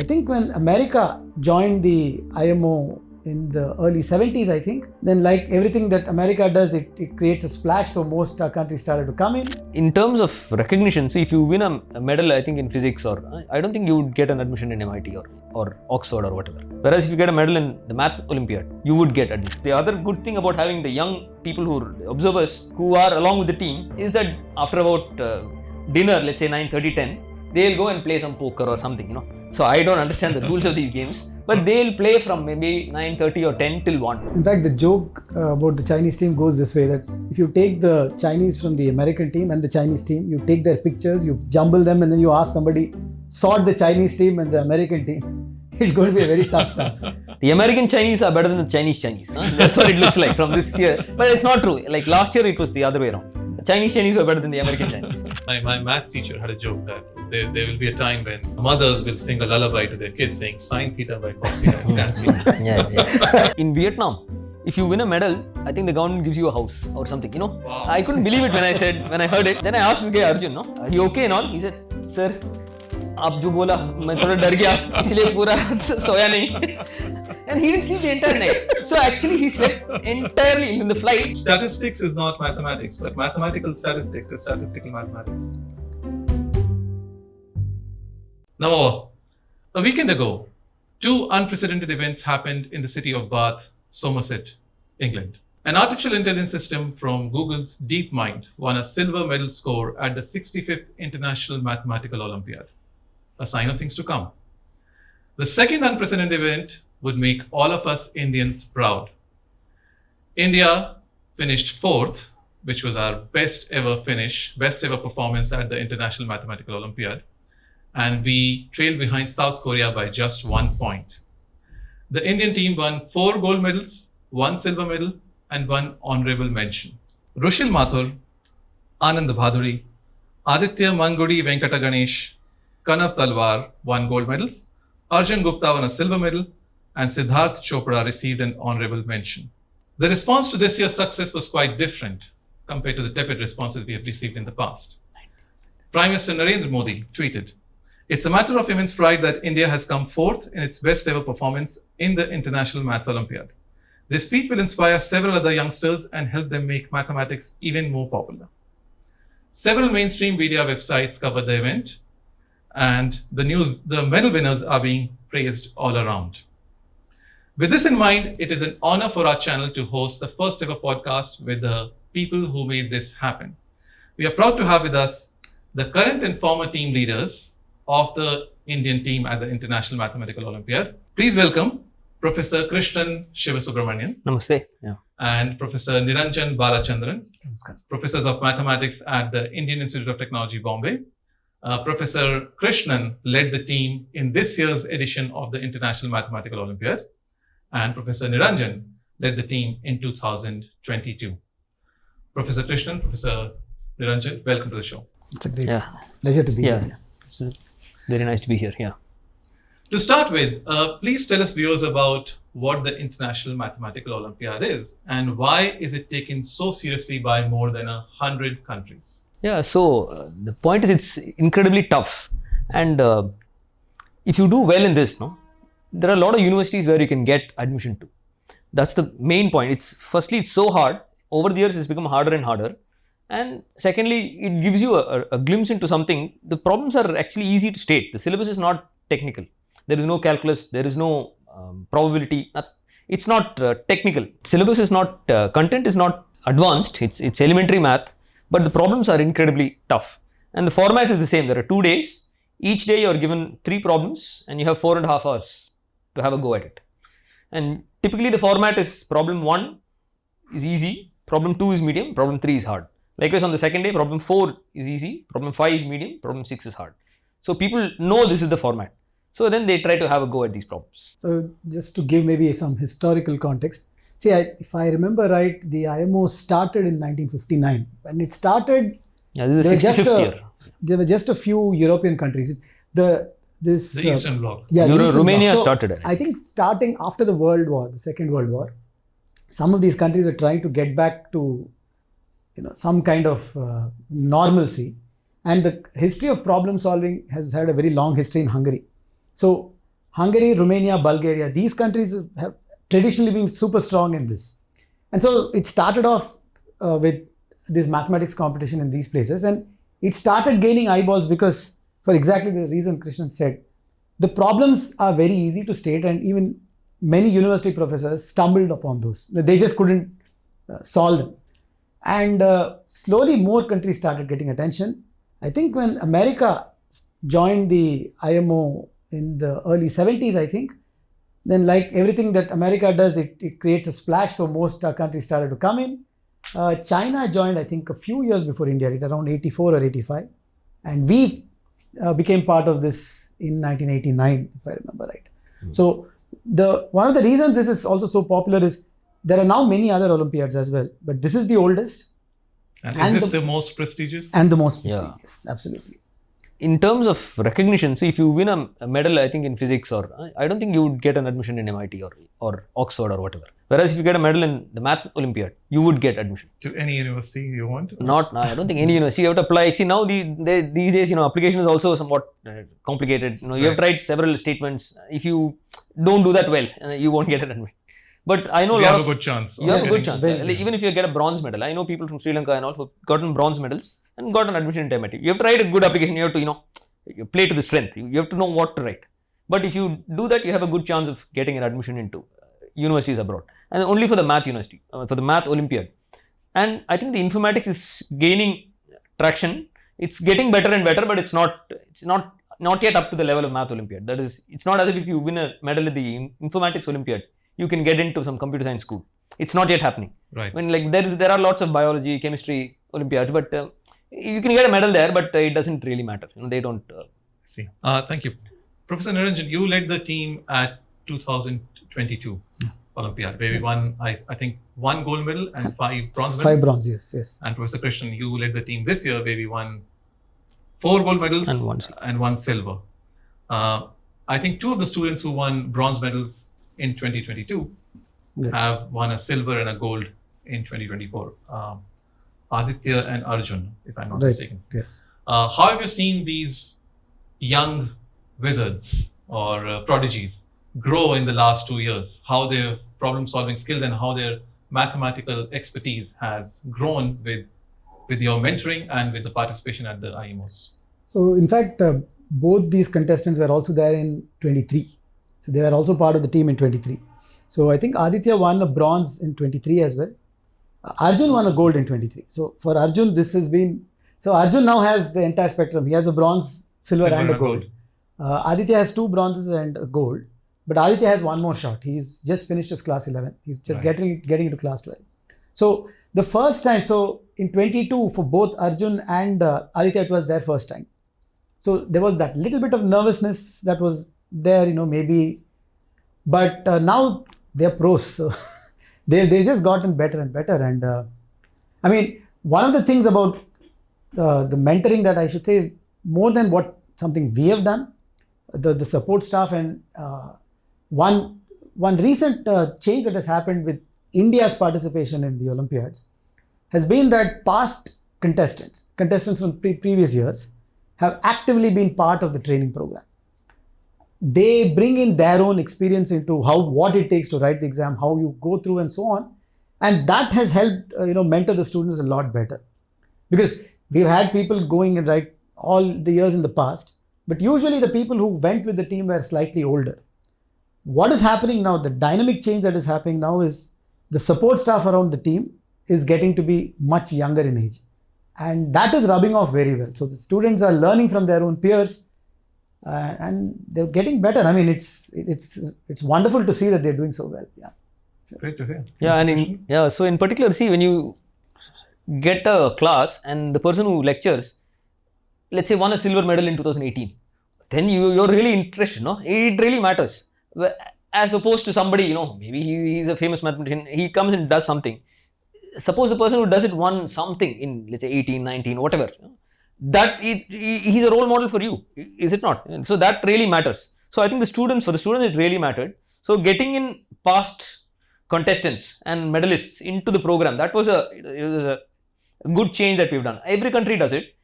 I think when America joined the IMO in the early 70s, I think, then like everything that America does, it creates a splash, so most countries started to come in. In terms of recognition, see, if you win a medal, I think in physics, or I don't think you would get an admission in MIT or Oxford or whatever. Whereas if you get a medal in the Math Olympiad, you would get admission. The other good thing about having the young people who are observers who are along with the team is that after about dinner, let's say 9:30, 10, they'll go and play some poker or something, you know. So I don't understand the rules of these games, but they'll play from maybe 9:30 or 10 till 1. In fact, the joke about the Chinese team goes this way, that if you take the Chinese from the American team and the Chinese team, you take their pictures, you jumble them, and then you ask somebody, sort the Chinese team and the American team. It's going to be a very tough task. The American Chinese are better than the Chinese Chinese. Huh? That's what it looks like from this year. But it's not true. Like last year, it was the other way around. The Chinese Chinese were better than the American Chinese. My maths teacher had a joke that there will be a time when mothers will sing a lullaby to their kids saying sin theta by cos theta is tan theta. Yeah. In Vietnam, if you win a medal, I think the government gives you a house or something, you know. Wow. I couldn't believe it when I heard it. Then I asked this guy Arjun, no, are you okay and all? He said, sir, आप जो बोला मैं थोड़ा डर गया इसलिए पूरा सोया नहीं. And he didn't sleep the entire night. So actually he slept entirely in the flight. Statistics is not mathematics, but mathematical statistics is statistical mathematics. Now, a weekend ago, 2 unprecedented events happened in the city of Bath, Somerset, England. An artificial intelligence system from Google's DeepMind won a silver medal score at the 65th International Mathematical Olympiad, a sign of things to come. The second unprecedented event would make all of us Indians proud. India finished 4th, which was our best ever performance at the International Mathematical Olympiad. And we trailed behind South Korea by just 1 point. The Indian team won 4 gold medals, 1 silver medal, and 1 honorable mention. Rushil Mathur, Anand Bhaduri, Aditya Mangudi Venkata Ganesh, Kanav Talwar won gold medals, Arjun Gupta won a silver medal, and Siddharth Chopra received an honorable mention. The response to this year's success was quite different compared to the tepid responses we have received in the past. Prime Minister Narendra Modi tweeted, "It's a matter of immense pride that India has come 4th in its best ever performance in the International Maths Olympiad. This feat will inspire several other youngsters and help them make mathematics even more popular." Several mainstream media websites covered the event, and the medal winners are being praised all around. With this in mind, it is an honor for our channel to host the first ever podcast with the people who made this happen. We are proud to have with us the current and former team leaders of the Indian team at the International Mathematical Olympiad. Please welcome Professor Krishnan Sivasubramanian. Namaste. Yeah. And Professor Niranjan Balachandran, Namaskar. Professors of Mathematics at the Indian Institute of Technology, Bombay. Professor Krishnan led the team in this year's edition of the International Mathematical Olympiad. And Professor Niranjan led the team in 2022. Professor Krishnan, Professor Niranjan, welcome to the show. It's a great pleasure to be here. Very nice to be here. Yeah. To start with, please tell us viewers about what the International Mathematical Olympiad is and why is it taken so seriously by more than 100 countries? Yeah, so the point is it's incredibly tough, and if you do well in this, there are a lot of universities where you can get admission to. That's the main point. It's so hard. Over the years, it's become harder and harder. And secondly, it gives you a glimpse into something. The problems are actually easy to state. The syllabus is not technical. There is no calculus. There is no probability. It's not technical. Syllabus is not, content is not advanced. It's elementary math. But the problems are incredibly tough. And the format is the same. There are 2 days. Each day you are given 3 problems and you have 4.5 hours to have a go at it. And typically the format is problem 1 is easy, problem 2 is medium, problem 3 is hard. Likewise on the second day, problem 4 is easy, problem 5 is medium, problem 6 is hard. So people know this is the format. So then they try to have a go at these problems. So just to give maybe some historical context, see, if I remember right, the IMO started in 1959. When it started, this is the 65th year. There were just a few European countries. The Eastern Bloc. Yeah, Romania so started it. I think starting after the World War, the Second World War, some of these countries were trying to get back to some kind of normalcy. And the history of problem solving has had a very long history in Hungary. So Hungary, Romania, Bulgaria, these countries have traditionally been super strong in this. And so it started off with this mathematics competition in these places, and it started gaining eyeballs because, for exactly the reason Krishnan said, the problems are very easy to state, and even many university professors stumbled upon those. They just couldn't solve them. And slowly more countries started getting attention. I think when America joined the IMO in the early 70s, I think, then like everything that America does, it creates a splash. So most countries started to come in. China joined, I think, a few years before India, around 84 or 85. And we became part of this in 1989, if I remember right. So one of the reasons this is also so popular is there are now many other Olympiads as well, but this is the oldest. And is this the most prestigious? And the most prestigious, absolutely. In terms of recognition, so if you win a medal, I think in physics, or I don't think you would get an admission in MIT or Oxford or whatever. Whereas if you get a medal in the Math Olympiad, you would get admission. To any university you want? I don't think any university. You have to apply. See, now these days, application is also somewhat complicated. You have to write several statements. If you don't do that well, you won't get an admission. But I know you have a good chance. You have a good chance. Even if you get a bronze medal, I know people from Sri Lanka and all who've gotten bronze medals and got an admission into MIT. You have to write a good application. You have to, you play to the strength. You have to know what to write. But if you do that, you have a good chance of getting an admission into universities abroad. And only for the math university, for the math Olympiad. And I think the informatics is gaining traction. It's getting better and better, but it's not yet up to the level of math Olympiad. That is, it's not as if you win a medal at the informatics Olympiad, you can get into some computer science school. It's not yet happening. Right. When there are lots of biology, chemistry Olympiads, but you can get a medal there, but it doesn't really matter. They don't. See. Thank you, Professor Niranjan. You led the team at 2022 Olympiad, where we won, I think, 1 gold medal and 5 bronze medals. 5 bronze, yes. And Professor Krishnan, you led the team this year, where we won 4 gold medals and 1 silver. I think 2 of the students who won bronze medals in 2022 have won a silver and a gold in 2024. Aditya and Arjun, if I'm not mistaken. Yes. How have you seen these young wizards or prodigies grow in the last 2 years? How their problem-solving skills and how their mathematical expertise has grown with your mentoring and with the participation at the IMOs? So, in fact, both these contestants were also there in 23. So, they were also part of the team in 23. So, I think Aditya won a bronze in 23 as well. Arjun won a gold in 23. So, for Arjun, this has been... So, Arjun now has the entire spectrum. He has a bronze, silver and a gold. Aditya has 2 bronzes and a gold. But Aditya has 1 more shot. He's just finished his class 11. He's just getting into class 12. So, the first time, so in 22, for both Arjun and Aditya, it was their first time. So, there was that little bit of nervousness that was there, maybe. But now they're pros. So, they've just gotten better and better. And I mean, one of the things about the mentoring that I should say is more than something we have done, the support staff and one recent change that has happened with India's participation in the Olympiads has been that past contestants from previous years have actively been part of the training program. They bring in their own experience into what it takes to write the exam, how you go through and so on. And that has helped, mentor the students a lot better. Because we've had people going and write all the years in the past, but usually the people who went with the team were slightly older. What is happening now, the dynamic change that is happening now is the support staff around the team is getting to be much younger in age. And that is rubbing off very well. So the students are learning from their own peers and they're getting better. I mean, it's wonderful to see that they're doing so well. Yeah. Great to hear. Yeah, so in particular, see, when you get a class and the person who lectures, let's say, won a silver medal in 2018, then you're really interested, It really matters. As opposed to somebody, maybe he's a famous mathematician, he comes and does something. Suppose the person who does it won something in, let's say, 18, 19, whatever. That he's a role model for you, is it not? So that really matters. So I think for the students, it really mattered. So getting in past contestants and medalists into the program, it was a good change that we've done. Every country does it.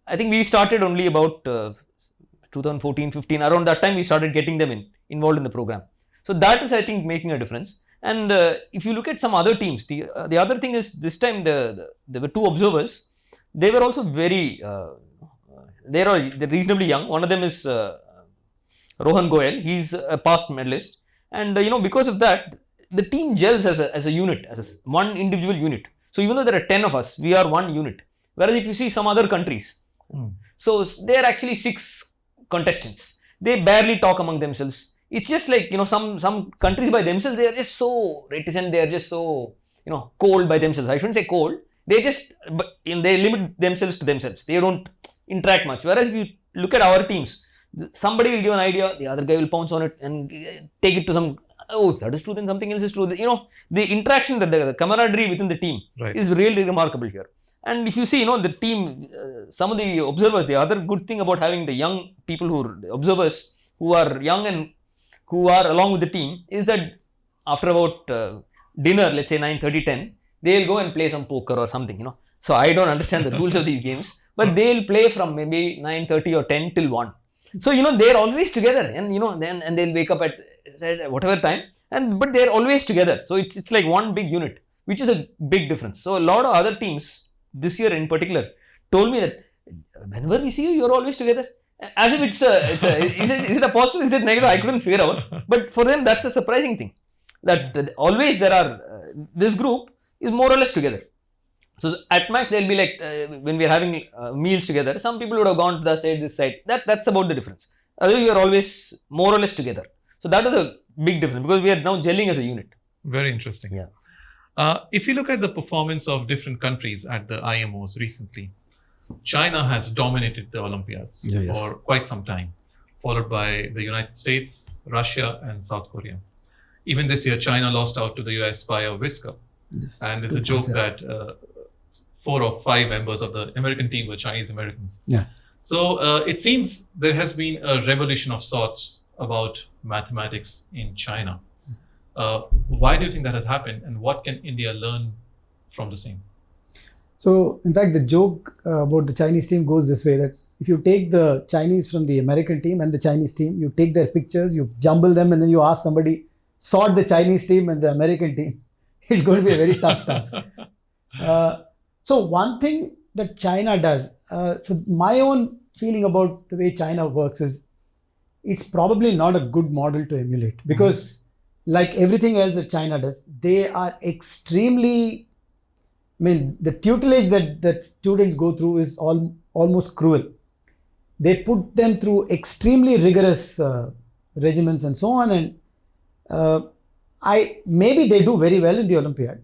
I think we started only about 2014-15. Around that time, we started getting them involved in the program. So that is, I think, making a difference. And if you look at some other teams, the other thing is this time there were two observers. They were also they're reasonably young. One of them is Rohan Goyal. He's a past medalist, and because of that, the team gels as a unit, as one individual unit. So even though there are 10 of us, we are one unit. Whereas if you see some other countries, so there are actually 6 contestants. They barely talk among themselves. It's just like, some countries by themselves, they are just so reticent. They are just so, cold by themselves. I shouldn't say cold. They just, they limit themselves to themselves. They don't interact much. Whereas if you look at our teams, somebody will give an idea, the other guy will pounce on it and take it to some, oh, if that is true, then something else is true. The interaction, the camaraderie within the team is really remarkable here. And if you see, the team, some of the observers, the other good thing about having the young people observers who are young and who are along with the team is that after about dinner, let's say 9:30, 10, they'll go and play some poker or something, So I don't understand the rules of these games, but they'll play from maybe 9:30 or 10 till 1. So, they're always together and, and they'll wake up at whatever time, but they're always together. So it's like one big unit, which is a big difference. So a lot of other teams this year in particular told me that whenever we see you, you're always together. As if is it a positive, is it negative? I couldn't figure out. But for them, that's a surprising thing. That always there are, this group is more or less together. So at max, they'll be like, when we're having meals together, some people would have gone to the side, this side. That's about the difference. Otherwise, we are always more or less together. So that was a big difference because we are now gelling as a unit. Very interesting. Yeah. If you look at the performance of different countries at the IMOs recently, China has dominated the Olympiads for quite some time, followed by the United States, Russia, and South Korea. Even this year, China lost out to the US by a whisker. Yes. And it's a joke that 4 or 5 members of the American team were Chinese Americans. Yeah. So it seems there has been a revolution of sorts about mathematics in China. Why do you think that has happened, and what can India learn from the same? So, in fact, the joke about the Chinese team goes this way, that if you take the Chinese from the American team and the Chinese team, you take their pictures, you jumble them, and then you ask somebody, sort the Chinese team and the American team. It's going to be a very tough task. So, one thing that China does, so my own feeling about the way China works is, it's probably not a good model to emulate because like everything else that China does, they are extremely, the tutelage that students go through is almost cruel. They put them through extremely rigorous regimens and so on, and maybe they do very well in the Olympiad,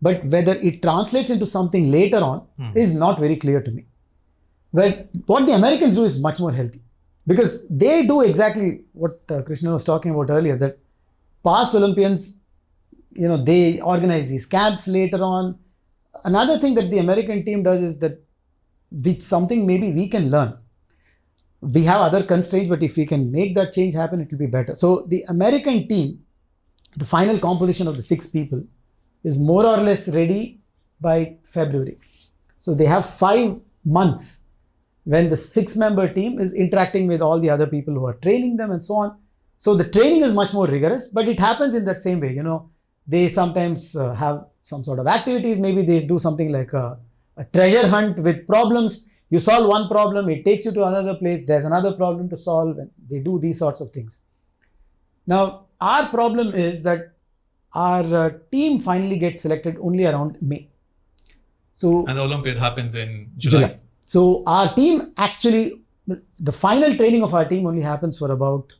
but whether it translates into something later on is not very clear to me. But what the Americans do is much more healthy because they do exactly what Krishnan was talking about earlier, that past Olympians, they organize these camps later on. Another thing that the American team does is that, which something maybe we can learn. We have other constraints, but if we can make that change happen, it will be better. So the American team, the final composition of the 6 people is more or less ready by February. So they have 5 months when the 6-member team is interacting with all the other people who are training them and so on. So the training is much more rigorous, but it happens in that same way. They sometimes have some sort of activities. Maybe they do something like a treasure hunt with problems. You solve one problem, it takes you to another place. There's another problem to solve, and they do these sorts of things. Now, our problem is that our team finally gets selected only around May. So, and the Olympiad happens in July. So our team actually, the final training of our team only happens for about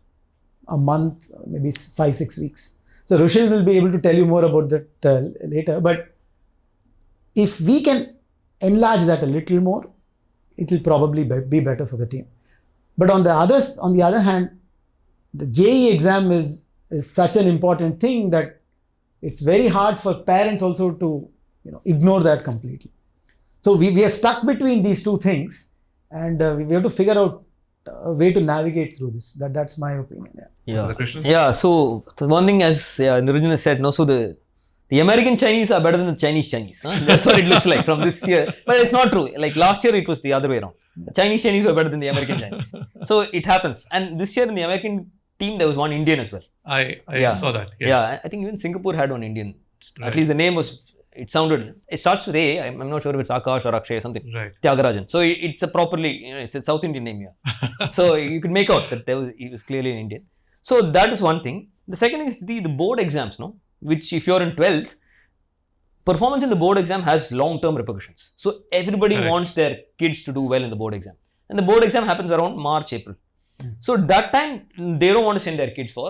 a month, maybe 5-6 weeks. So Rushil will be able to tell you more about that later. But if we can enlarge that a little more, it will probably be better for the team. But on the other hand, the JEE exam is such an important thing that it's very hard for parents also to ignore that completely. So we are stuck between these two things, and we have to figure out a way to navigate through this. That's my opinion. Yeah. So one thing, as Niranjan has said, so the American Chinese are better than the Chinese Chinese. That's what it looks like from this year. But it's not true. Like last year, it was the other way around. The Chinese were better than the American Chinese. So it happens. And this year in the American team, there was one Indian as well. I Yeah. saw that. Yes. Yeah, I think even Singapore had one Indian. Right. At least the name was, it starts with A. I'm not sure if it's Akash or Akshay or something. Right. Tyagarajan. So it's a properly, it's a South Indian name, yeah. So you could make out that he was clearly an Indian. So that is one thing. The second is the board exams, no? Which if you're in 12th, performance in the board exam has long-term repercussions. So everybody Correct. wants their kids to do well in the board exam. And the board exam happens around March, April. So that time, they don't want to send their kids for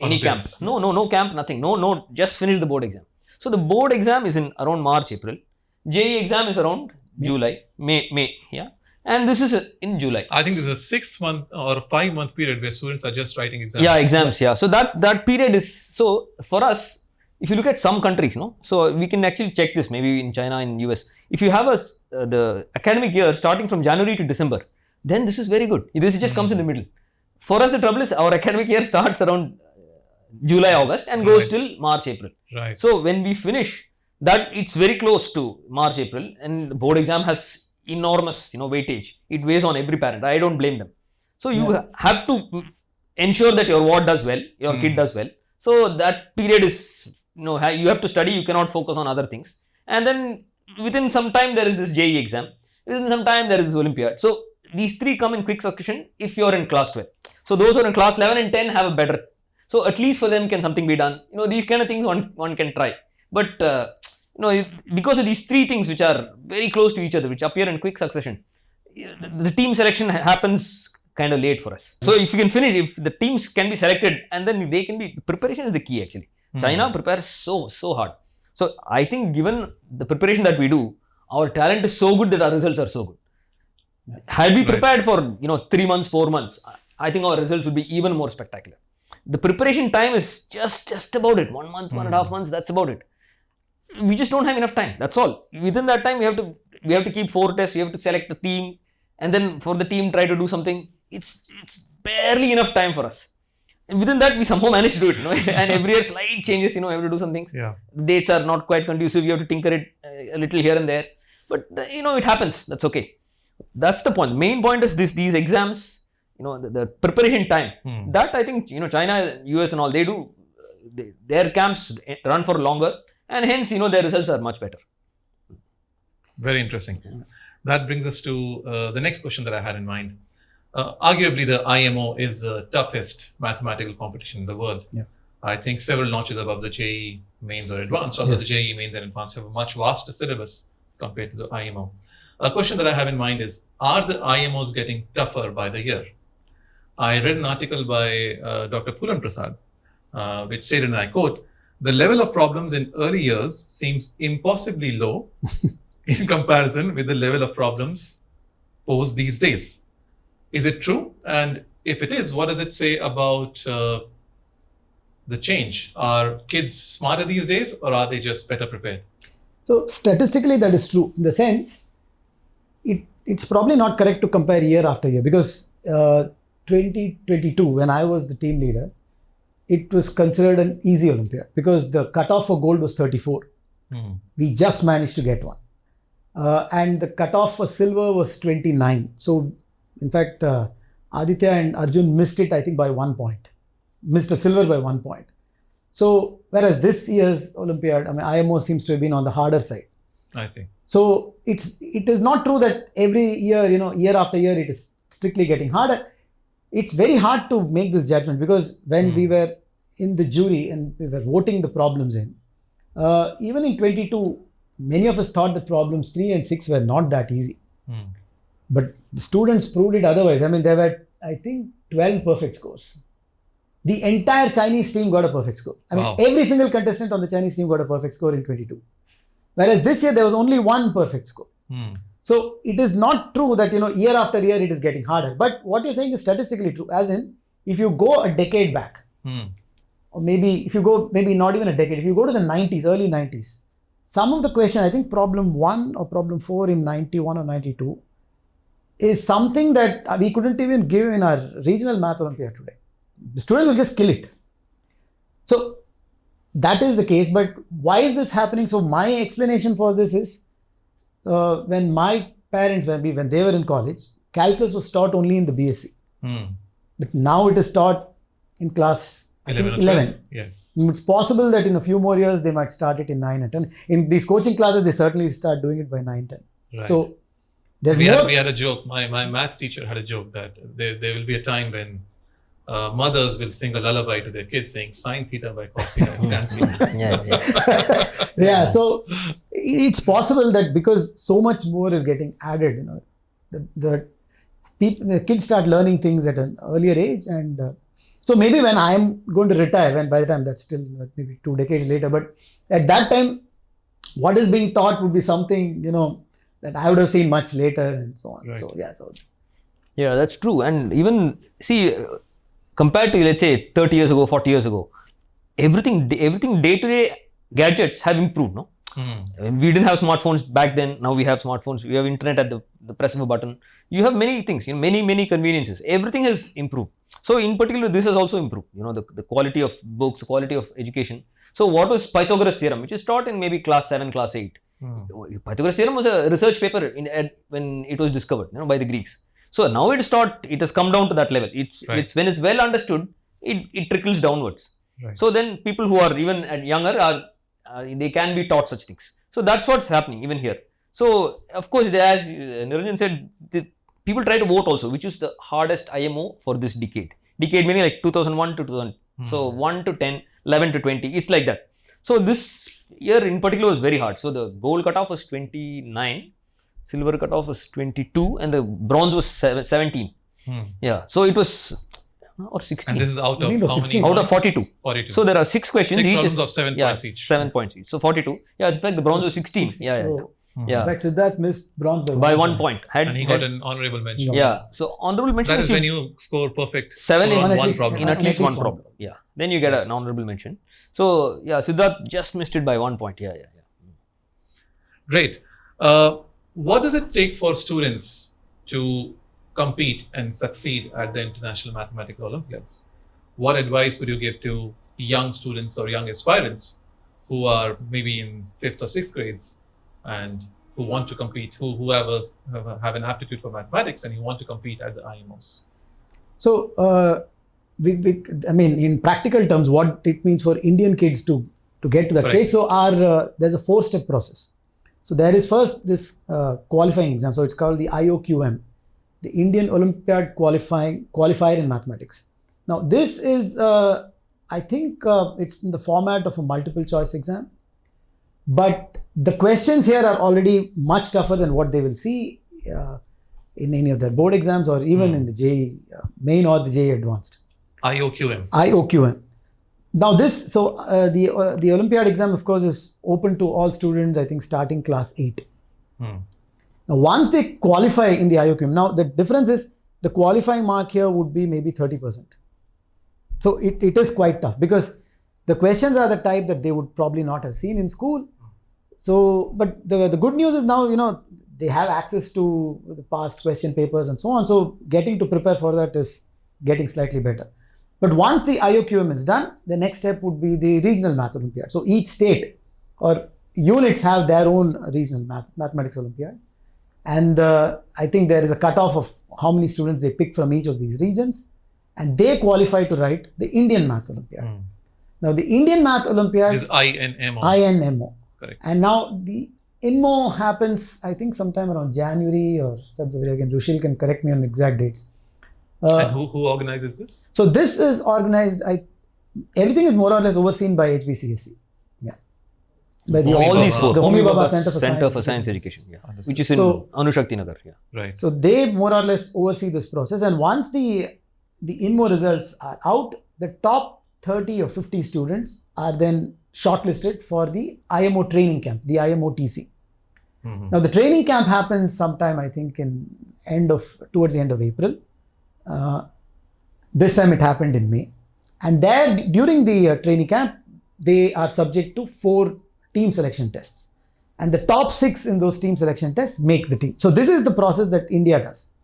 any camp. Olympiads. No camp, nothing. No, just finish the board exam. So the board exam is in around March, April. JEE exam is around July, May, yeah. And this is in July. I think there's a 6-month or a 5-month period where students are just writing exams. Yeah, exams, yeah. So that period is, so for us, if you look at some countries, no, so we can actually check this maybe in China, in US. If you have the academic year starting from January to December, then this is very good. This just comes in the middle. For us, the trouble is our academic year starts around July, August and goes till March, April. Right. So when we finish that, it's very close to March, April, and the board exam has enormous, weightage. It weighs on every parent. I don't blame them. So you have to ensure that your ward does well, your kid does well. So that period is, you have to study. You cannot focus on other things. And then within some time there is this JEE exam. Within some time there is this Olympiad. So these three come in quick succession if you're in class 12. So those who are in class 11 and 10 have a better. So at least for them can something be done. These kind of things one can try. But because of these three things which are very close to each other, which appear in quick succession, the team selection happens kind of late for us. So if you can finish, if the teams can be selected and then they can be, preparation is the key actually. China prepares so hard. So I think given the preparation that we do, our talent is so good that our results are so good. Had we prepared for 3 months, 4 months, I think our results would be even more spectacular. The preparation time is just about it. 1 month, 1.5 months, that's about it. We just don't have enough time. That's all. Within that time, we have to keep 4 tests. We have to select a team, and then for the team try to do something. It's barely enough time for us. And within that, we somehow manage to do it. And every year, slight changes. We have to do some things. Yeah. The dates are not quite conducive. You have to tinker it a little here and there. But it happens. That's okay. That's the point. The main point is these exams. The preparation time. That I think China, US, and all their camps run for longer. And hence, their results are much better. Very interesting. That brings us to the next question that I had in mind. Arguably, the IMO is the toughest mathematical competition in the world. Yeah. I think several notches above the JEE mains or advanced, although the JEE mains and advanced have a much vaster syllabus compared to the IMO. A question that I have in mind is, are the IMOs getting tougher by the year? I read an article by Dr. Pulan Prasad, which stated, and I quote, "The level of problems in early years seems impossibly low in comparison with the level of problems posed these days." Is it true? And if it is, what does it say about the change? Are kids smarter these days, or are they just better prepared? So statistically, that is true. In the sense, it's probably not correct to compare year after year, because 2022, when I was the team leader, it was considered an easy Olympiad because the cutoff for gold was 34. We just managed to get one. And the cutoff for silver was 29. So, in fact, Aditya and Arjun missed it, I think, by 1 point. Missed a silver by 1 point. So, whereas this year's Olympiad, IMO seems to have been on the harder side. I see. So, it is not true that every year, year after year, it is strictly getting harder. It's very hard to make this judgment because when we were in the jury and we were voting the problems in, even in 22, many of us thought the problems 3 and 6 were not that easy. But the students proved it otherwise. There were, I think, 12 perfect scores. The entire Chinese team got a perfect score. Wow. Every single contestant on the Chinese team got a perfect score in 22. Whereas this year, there was only 1 perfect score. So, it is not true that, year after year, it is getting harder. But what you're saying is statistically true. As in, if you go a decade back, or maybe if you go, maybe not even a decade, if you go to the 90s, early 90s, some of the question, I think problem 1 or problem 4 in 91 or 92, is something that we couldn't even give in our regional math Olympiad today. The students will just kill it. So, that is the case. But why is this happening? So, my explanation for this is, when my parents, when they were in college, calculus was taught only in the BSc. But now it is taught in class, I think 11 or 11. 12? Yes. It's possible that in a few more years, they might start it in 9 and 10. In these coaching classes, they certainly start doing it by 9, 10. Right. So there's we more. had a joke. My math teacher had a joke that there will be a time when mothers will sing a lullaby to their kids saying sin theta by cos theta is tan theta. Yeah, so it's possible that because so much more is getting added, you know, the kids start learning things at an earlier age, and so maybe when I'm going to retire, when by the time that's still maybe 2 decades later, but at that time, what is being taught would be something, you know, that I would have seen much later and so on. Right. So Yeah, that's true. And even see, compared to let's say 30 years ago, 40 years ago, everything day-to-day gadgets have improved, no? We didn't have smartphones back then. Now we have smartphones. We have internet at the press of a button. You have many things, you know, many conveniences. Everything has improved. So in particular, this has also improved. You know, the quality of books, the quality of education. So what was Pythagoras theorem, which is taught in maybe class 7, class 8. Pythagoras theorem was a research paper when it was discovered, you know, by the Greeks. So now it has come down to that level. It's when it's well understood, it trickles downwards. Right. So then people who are even younger they can be taught such things. So that's what's happening even here. So of course, as Niranjan said, people try to vote also, which is the hardest IMO for this decade. Decade meaning like 2001 to 2000. So 1 to 10, 11 to 20. It's like that. So this year in particular was very hard. So the gold cutoff was 29, silver cutoff was 22, and the bronze was 17. Yeah. So it was or 16. And this is out of how 16. many? Out of 42. 42. So there are 6 questions. 6 each problems is, of 7 points each. 7 points each. So 42. Yeah, in fact, the bronze was 16. So, Yeah. in fact, Siddharth missed bronze By 1 point. And he got an honorable mention. Yeah. So honorable mention That is when you score perfect 7 score in on at one least- problem. in at least least one one problem. Yeah. Then you get an honorable mention. So yeah, Siddharth just missed it by 1 point. Yeah. Great. What does it take for students to compete and succeed at the International Mathematical Olympiads? What advice would you give to young students or young aspirants who are maybe in 5th or 6th grades and who want to compete, who have an aptitude for mathematics and who want to compete at the IMOs? So, I mean, in practical terms, what it means for Indian kids to get to that stage. So, there's a 4-step process. So, there is first this qualifying exam. So, it's called the IOQM, the Indian Olympiad Qualifier in Mathematics. Now, this is, I think it's in the format of a multiple choice exam. But the questions here are already much tougher than what they will see in any of their board exams or even in the JEE main or the JEE advanced. IOQM. Now the Olympiad exam, of course, is open to all students, I think, starting class 8. Now, once they qualify in the IOQM, now the difference is the qualifying mark here would be maybe 30%. So it is quite tough because the questions are the type that they would probably not have seen in school. So, but the good news is now, you know, they have access to the past question papers and so on. So getting to prepare for that is getting slightly better. But once the IOQM is done, the next step would be the regional math Olympiad. So each state or units have their own regional mathematics Olympiad. And I think there is a cutoff of how many students they pick from each of these regions. And they qualify to write the Indian Math Olympiad. Now, the Indian Math Olympiad is INMO. INMO. Correct. And now the INMO happens, I think, sometime around January or February. Again, Rushil can correct me on exact dates. And who organizes this? So this is organized. Everything is more or less overseen by HBCSE. Yeah. By All these 4. The Homi Bhabha Center for Science Education. Yeah. Which is in Anushakti Nagar. Yeah. Right. So they more or less oversee this process. And once the INMO results are out, the top 30 or 50 students are then shortlisted for the IMO training camp, the IMOTC. Now the training camp happens sometime, I think, towards the end of April. This time it happened in May. And there, during the training camp, they are subject to 4 team selection tests. And the top 6 in those team selection tests make the team. So this is the process that India does.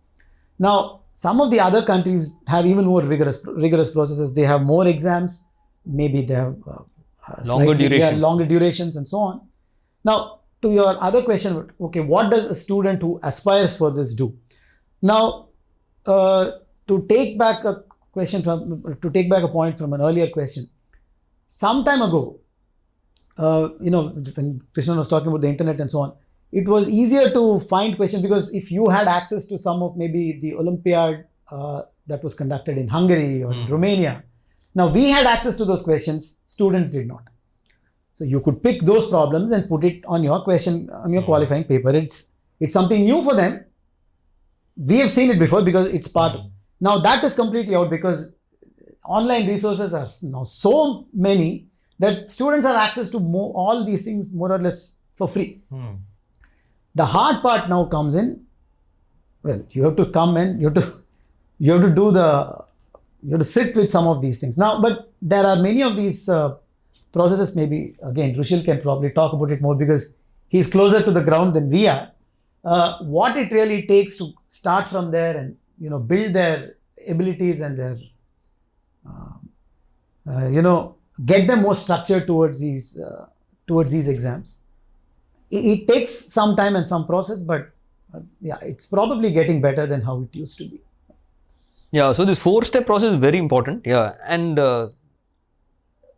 Now, some of the other countries have even more rigorous processes. They have more exams. Maybe they have longer durations and so on. Now, to your other question, okay, what does a student who aspires for this do? Now, to take back question to take back a point from an earlier question. Some time ago, when Krishnan was talking about the internet and so on, it was easier to find questions because if you had access to some of maybe the Olympiad that was conducted in Hungary or in Romania, now we had access to those questions, students did not. So you could pick those problems and put it on your question, on your qualifying paper. It's something new for them. We have seen it before because it's part of. Now that is completely out because online resources are now so many that students have access to all these things more or less for free. The hard part now comes in. Well, you have to come and you have to sit with some of these things now. But there are many of these processes. Maybe again, Rushil can probably talk about it more because he's closer to the ground than we are. What it really takes to start from there and build their abilities and their get them more structured towards these exams. It takes some time and some process, but it's probably getting better than how it used to be. Yeah, so this 4-step process is very important. Yeah, and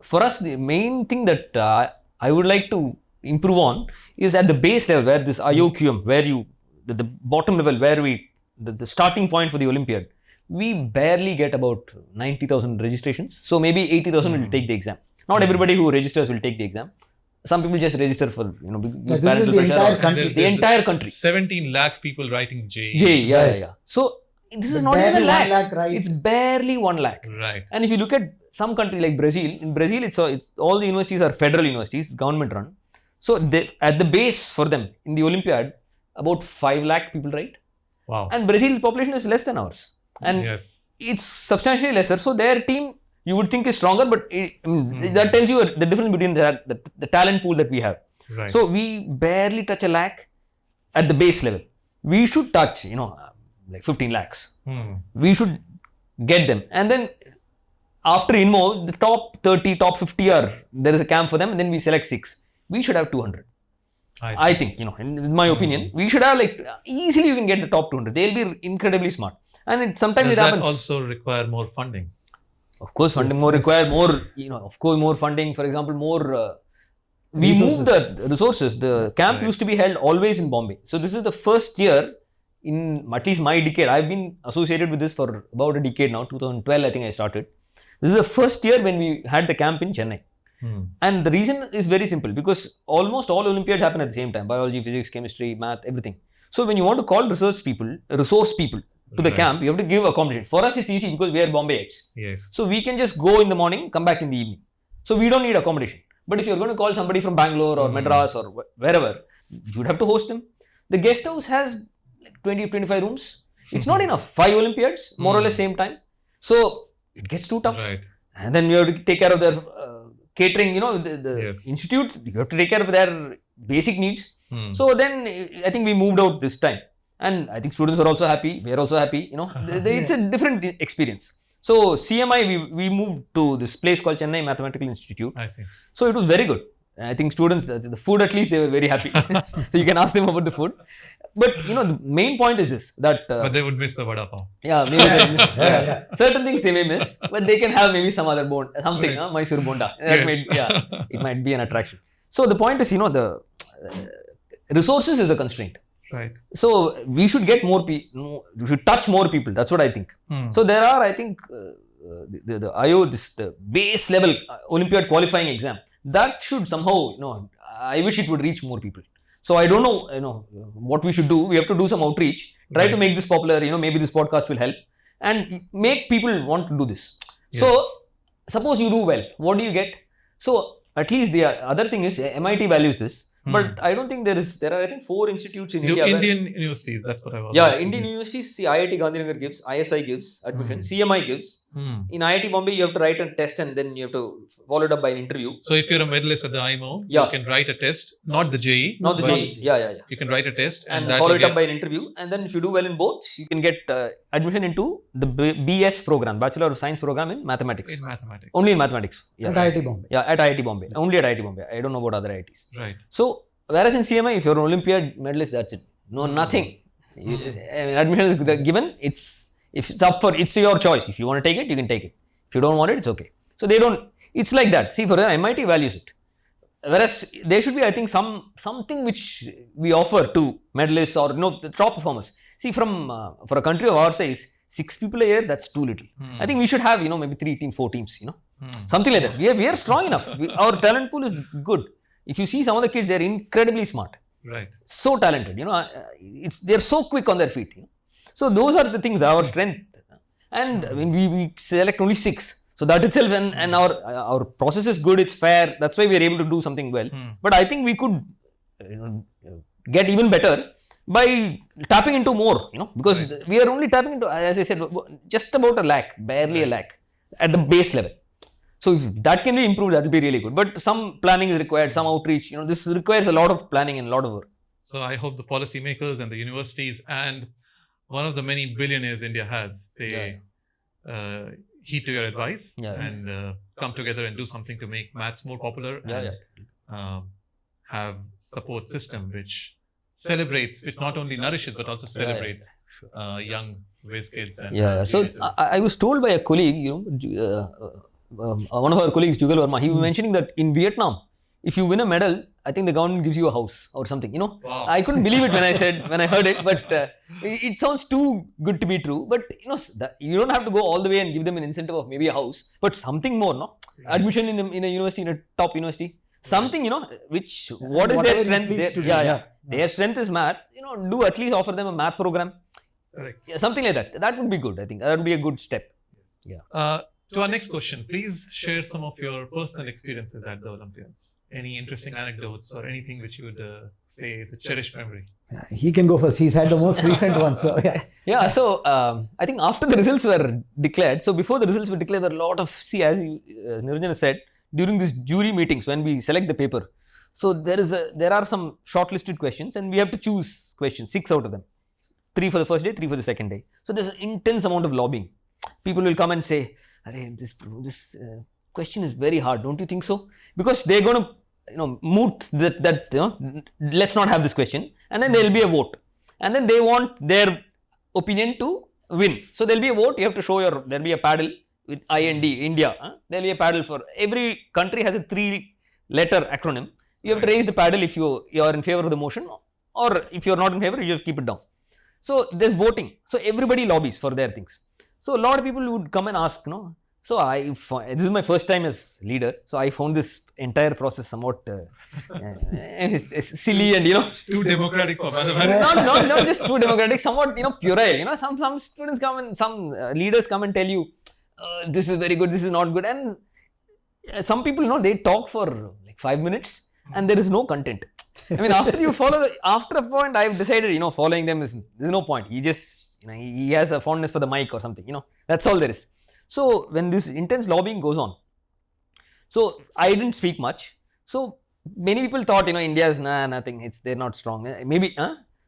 for us, the main thing that I would like to improve on is at the base level where this IOQM, where the bottom level where the starting point for the Olympiad, we barely get about 90,000 registrations. So maybe 80,000 will take the exam. Not everybody who registers will take the exam. Some people just register for this is the entire country. The entire country. 17 lakh people writing JEE. JEE, yeah. So this is not even a lakh. Right? It's barely 1 lakh. Right. And if you look at some country like Brazil, in Brazil it's all the universities are federal universities, government run. So at the base for them in the Olympiad, about 5 lakh people write. Wow. And Brazil population is less than ours. And it's substantially lesser. So their team you would think is stronger, but that tells you the difference between the talent pool that we have. Right. So we barely touch a lakh at the base level. We should touch, like 15 lakhs. We should get them. And then after INMO, the top 30, top 50 there is a camp for them and then we select 6. We should have 200. I think, in my opinion, we should have easily you can get the top 200. They'll be incredibly smart. And sometimes Does it happens. That also require more funding? Of course, funding require more, of course, more funding. For example, more, we moved the resources. The camp used to be held always in Bombay. So this is the first year in at least my decade. I've been associated with this for about a decade now. 2012, I think I started. This is the first year when we had the camp in Chennai. And the reason is very simple because almost all Olympiads happen at the same time. Biology, physics, chemistry, math, everything. So when you want to call resource people to the camp, you have to give accommodation. For us, it's easy because we are Bombayites. Yes. So we can just go in the morning, come back in the evening. So we don't need accommodation. But if you're going to call somebody from Bangalore or Madras or wherever, you'd have to host them. The guest house has 20 or 25 rooms. It's not enough. 5 Olympiads, more or less same time. So it gets too tough. Right. And then you have to take care of their catering, the institute, you have to take care of their basic needs. So then I think we moved out this time. And I think students were also happy. We are also happy. It's a different experience. So CMI, we moved to this place called Chennai Mathematical Institute. I see. So it was very good. I think students, the food at least, they were very happy. So you can ask them about the food. But the main point is this, that... but they would miss the vada pav. Yeah, maybe they miss. Certain things they may miss, but they can have maybe some other something, Mysore bonda. It might be an attraction. So the point is, the resources is a constraint. Right. So we should get more people, we should touch more people. That's what I think. So there are, I think, the base level Olympiad qualifying exam, that should somehow, I wish it would reach more people. So I don't know, what we should do. We have to do some outreach, try to make this popular, maybe this podcast will help and make people want to do this. Yes. So suppose you do well, what do you get? So at least the other thing is MIT values this. But I don't think there are I think 4 institutes in India. Indian universities, that's what I was asking. Indian universities, see, IIT Gandhinagar gives, ISI gives admission, CMI gives. In IIT Bombay, you have to write a test and then you have to follow it up by an interview. So if you're a medalist at the IMO, you can write a test, not the JEE. Not the JEE, yeah. You can write a test and follow it up by an interview. And then if you do well in both, you can get admission into the BS program, Bachelor of Science program in Mathematics. In Mathematics. Only in Mathematics. Yeah. At IIT Bombay. Yeah, at IIT Bombay. Only at IIT Bombay. I don't know about other IITs. Right. So, whereas in CMI, if you're an Olympiad medalist, that's it. No, nothing. Admission is given. If it's your choice. If you want to take it, you can take it. If you don't want it, it's okay. So they don't. It's like that. See, for example, MIT values it. Whereas there should be, I think, something which we offer to medalists or the top performers. See, for a country of our size, 6 people a year, that's too little. I think we should have maybe 3 teams, 4 teams, something like that. We are strong enough. Our talent pool is good. If you see some of the kids, they're incredibly smart. Right. So talented. They're so quick on their feet. So those are the things, our strength. And I mean, we select only 6. So that itself, and our process is good, it's fair. That's why we are able to do something well. But I think we could get even better by tapping into more, because we are only tapping into, as I said, just about 1 lakh, barely 1 lakh at the base level. So if that can be improved, that will be really good. But some planning is required, some outreach. This requires a lot of planning and a lot of work. So I hope the policymakers and the universities and one of the many billionaires India has, they heed to your advice and come together and do something to make maths more popular and have support system which celebrates, which not only nourishes but also celebrates young whiz kids. And So I was told by a colleague, one of our colleagues, Jugal Verma, he was mentioning that in Vietnam, if you win a medal, I think the government gives you a house or something. Wow. I couldn't believe it when I heard it, but it sounds too good to be true. But you don't have to go all the way and give them an incentive of maybe a house, but something more, no? Admission in a university, in a top university, something, which what is their strength? Their strength is math. Do at least offer them a math program. Correct. Something like that. That would be good. I think that would be a good step. To our next question, please share some of your personal experiences at the Olympiads. Any interesting anecdotes or anything which you would say is a cherished memory? He can go first. He's had the most recent one. So So I think after the results were declared, so before the results were declared, there were a lot of, as Niranjan said, during these jury meetings when we select the paper. So there are some shortlisted questions and we have to choose questions, 6 out of them. 3 for the first day, 3 for the second day. So there's an intense amount of lobbying. People will come and say, this question is very hard, don't you think so? Because they're going to moot that let's not have this question, and then there will be a vote, and then they want their opinion to win. So there will be a vote. You have to show there will be a paddle with IND, India. There will be a paddle for every country has a 3-letter acronym. You have to raise the paddle if you are in favor of the motion, or if you are not in favor, you just keep it down. So there's voting. So everybody lobbies for their things. So a lot of people would come and ask, So this is my first time as leader. So I found this entire process somewhat silly and too democratic for mathematics. not just too democratic, somewhat puerile. Some students come and some leaders come and tell you, this is very good, this is not good, and some people they talk for like 5 minutes and there is no content. I mean, after a point, I've decided following them there's no point. He just he has a fondness for the mic or something. That's all there is. So when this intense lobbying goes on, so I didn't speak much. So many people thought, India is nothing. They're not strong. Maybe.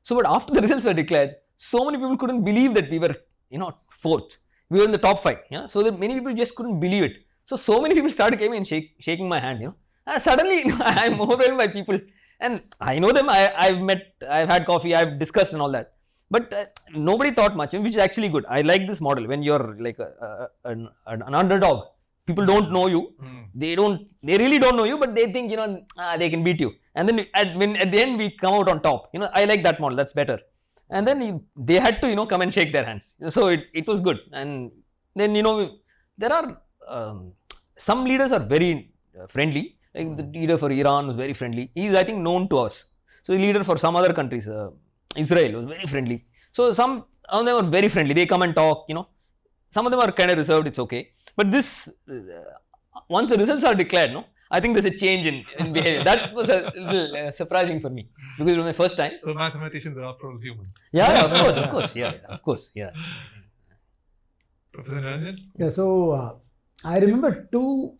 So but after the results were declared, so many people couldn't believe that we were, 4th. We were in the top 5. So that many people just couldn't believe it. So many people started coming and shaking my hand. Suddenly, I'm overwhelmed by people, and I know them. I've had coffee. I've discussed and all that. But nobody thought much, which is actually good. I like this model. When you're like an underdog, people don't know you. They really don't know you, but they think they can beat you. And then at the end we come out on top. I like that model. That's better. And then they had to come and shake their hands. So it was good. And then there are some leaders are very friendly. Like the leader for Iran was very friendly. He is, I think, known to us. So the leader for some other countries. Israel was very friendly. So some of them are very friendly. They come and talk, Some of them are kind of reserved. It's okay. But this, once the results are declared, I think there's a change in behavior. That was a little surprising for me because it was my first time. So mathematicians are after all humans. Yeah, of course. Yeah, of course. Yeah. Professor Niranjan? Yeah. So I remember two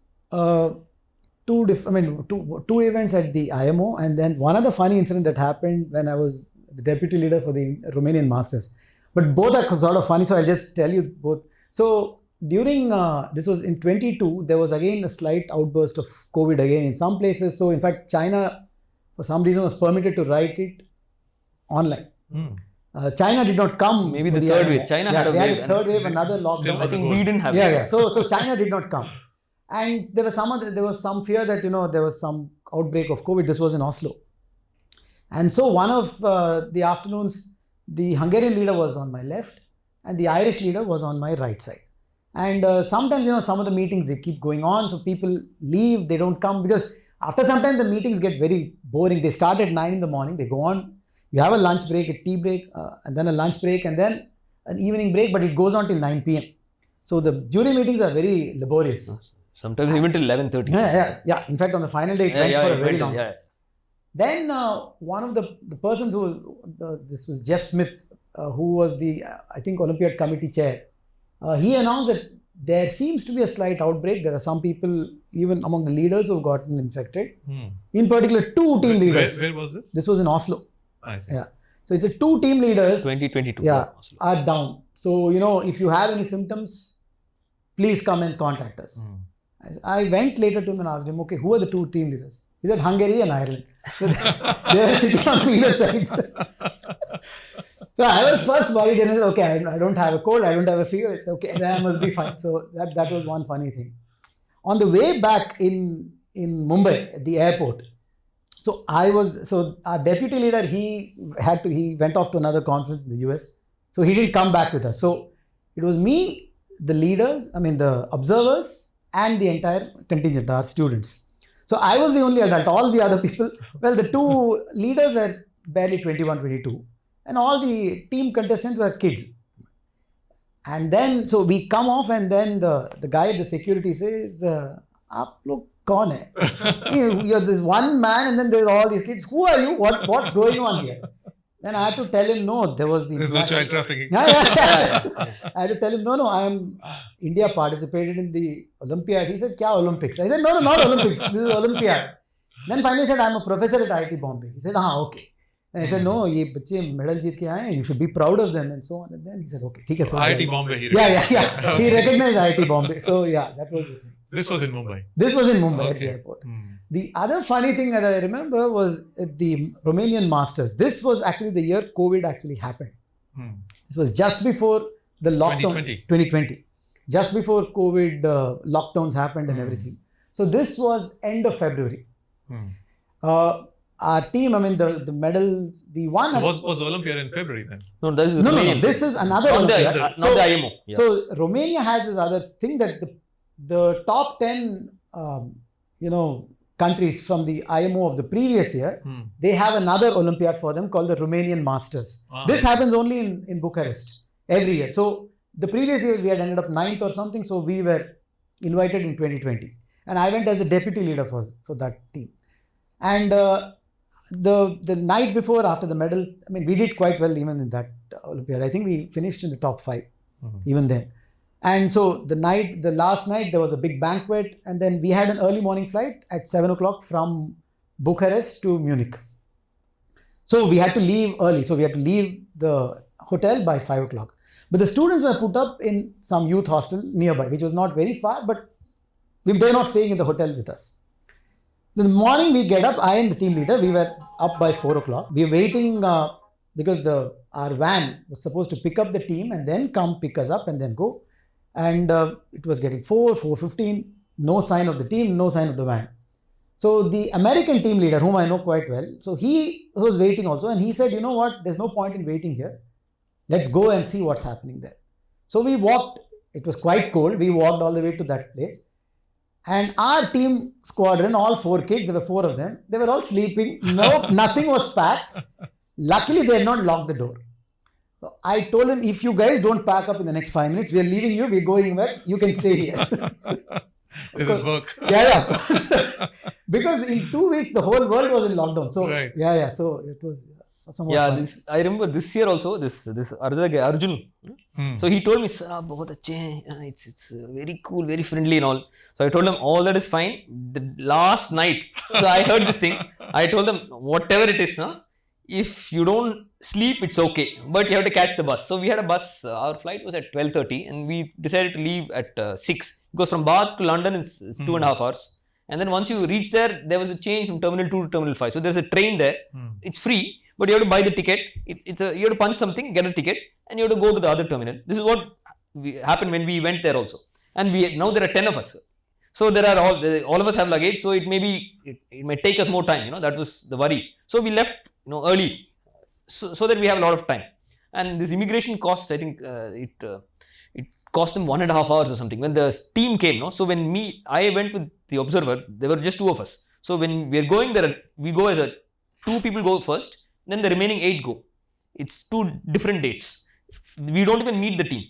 events at the IMO, and then one other funny incident that happened when I was the deputy leader for the Romanian Masters. But both are sort of funny, so I'll just tell you both. So during, this was in 22, there was again a slight outburst of COVID again in some places. So in fact, China, for some reason, was permitted to write it online. China did not come. Maybe for the third wave. IMO. China Yeah, had a they wave. had a third wave, another lockdown. I think we didn't have Yeah, it. yeah. So China did not come. And there was some fear that, there was some outbreak of COVID. This was in Oslo. And so one of the afternoons, the Hungarian leader was on my left and the Irish leader was on my right side. And sometimes, some of the meetings, they keep going on. So people leave, they don't come because after some time, the meetings get very boring. They start at 9 in the morning, they go on. You have a lunch break, a tea break, and then a lunch break, and then an evening break, but it goes on till 9 p.m. So the jury meetings are very laborious. Sometimes even till 11:30. Yeah. In fact, on the final day, it went for a very long time. Then one of the persons this is Jeff Smith, who was the, I think, Olympiad committee chair. He announced that there seems to be a slight outbreak. There are some people, even among the leaders, who have gotten infected. In particular, 2 team leaders. Where was this? This was in Oslo. I see. Yeah. So it's 2 team leaders. 2022. Yeah, are down. So, if you have any symptoms, please come and contact us. I went later to him and asked him, okay, who are the 2 team leaders? He said Hungary and Ireland. So they were sitting on either side. So I was first worried and I said, okay, I don't have a cold, I don't have a fever. It's okay, then I must be fine. So that was one funny thing. On the way back in Mumbai at the airport, so our deputy leader, he went off to another conference in the US. So he didn't come back with us. So it was me, the leaders, the observers, and the entire contingent, our students. So I was the only adult. All the other people, well, the 2 leaders were barely 21, 22. And all the team contestants were kids. And then, so we come off and then the guy at the security says, "Aap log kaun hai?" You're this one man and then there's all these kids. Who are you? What's going on here? Then I had to tell him, no, there's no child trafficking. Yeah. I had to tell him, no, India participated in the Olympiad. He said, kya Olympics? I said, no, not Olympics. This is Olympiad. Then finally he said, I'm a professor at IIT Bombay. He said, okay. And I said, no, ye bachche medal jeet ke aaye hain. You should be proud of them and so on. And then he said, okay. So IIT Bombay. Yeah. He recognized IIT Bombay. So yeah, that was the thing. This was in Mumbai. At the airport. The other funny thing that I remember was at the Romanian Masters. This was actually the year COVID actually happened. This was just before the lockdown. 2020. Just before COVID lockdowns happened and everything. So this was end of February. Our team, the medals, we won. So was Olympiad in February then? No, this is Romanian. This is another Olympiad. Not the IMO. Yeah. So Romania has this other thing that the top 10, countries from the IMO of the previous year, they have another Olympiad for them called the Romanian Masters. This happens only in Bucharest every year. So the previous year we had ended up 9th or something, so we were invited in 2020. And I went as a deputy leader for that team. And the night before, after the medal, we did quite well even in that Olympiad. I think we finished in the top 5 even then. And so the last night, there was a big banquet, and then we had an early morning flight at 7 o'clock from Bucharest to Munich. So we had to leave early. So we had to leave the hotel by 5 o'clock. But the students were put up in some youth hostel nearby, which was not very far, but they were not staying in the hotel with us. The morning we get up, I and the team leader, we were up by 4 o'clock. We were waiting because our van was supposed to pick up the team and then come pick us up and then go. And it was getting 4:15, no sign of the team, no sign of the van. So the American team leader, whom I know quite well, so he was waiting also, and he said, you know what, there's no point in waiting here. Let's go and see what's happening there. So we walked, it was quite cold, we walked all the way to that place. And our team squadron, all 4 kids, there were 4 of them, they were all sleeping. Nothing was packed. Luckily, they had not locked the door. I told them, if you guys don't pack up in the next 5 minutes, we are leaving you, we're going back, you can stay here. It will work. Yeah. Because in 2 weeks, the whole world was in lockdown. So, right. Yeah. So it was somewhat fun. I remember this year also, this other guy, Arjun. So he told me, sir, bahut achhe hain. It's very cool, very friendly and all. So I told him, all that is fine. The last night, so I heard this thing. I told them, whatever it is, if you don't sleep, it's okay, but you have to catch the bus. So we had a bus. Our flight was at 12:30, and we decided to leave at 6. Because from Bath to London is 2.5 hours. And then once you reach there was a change from Terminal 2 to Terminal 5. So there's a train there. It's free, but you have to buy the ticket. You have to punch something, get a ticket, and you have to go to the other terminal. This is what happened when we went there also. And now there are 10 of us. So there are all of us have luggage. So it may take us more time. That was the worry. So we left early, so that we have a lot of time. And this immigration costs, I think it cost them 1.5 hours or something when the team came. So when I went with the observer, there were just 2 of us. So when we are going there, we go as 2 people go first, then the remaining 8 go. It's 2 different dates. We don't even meet the team.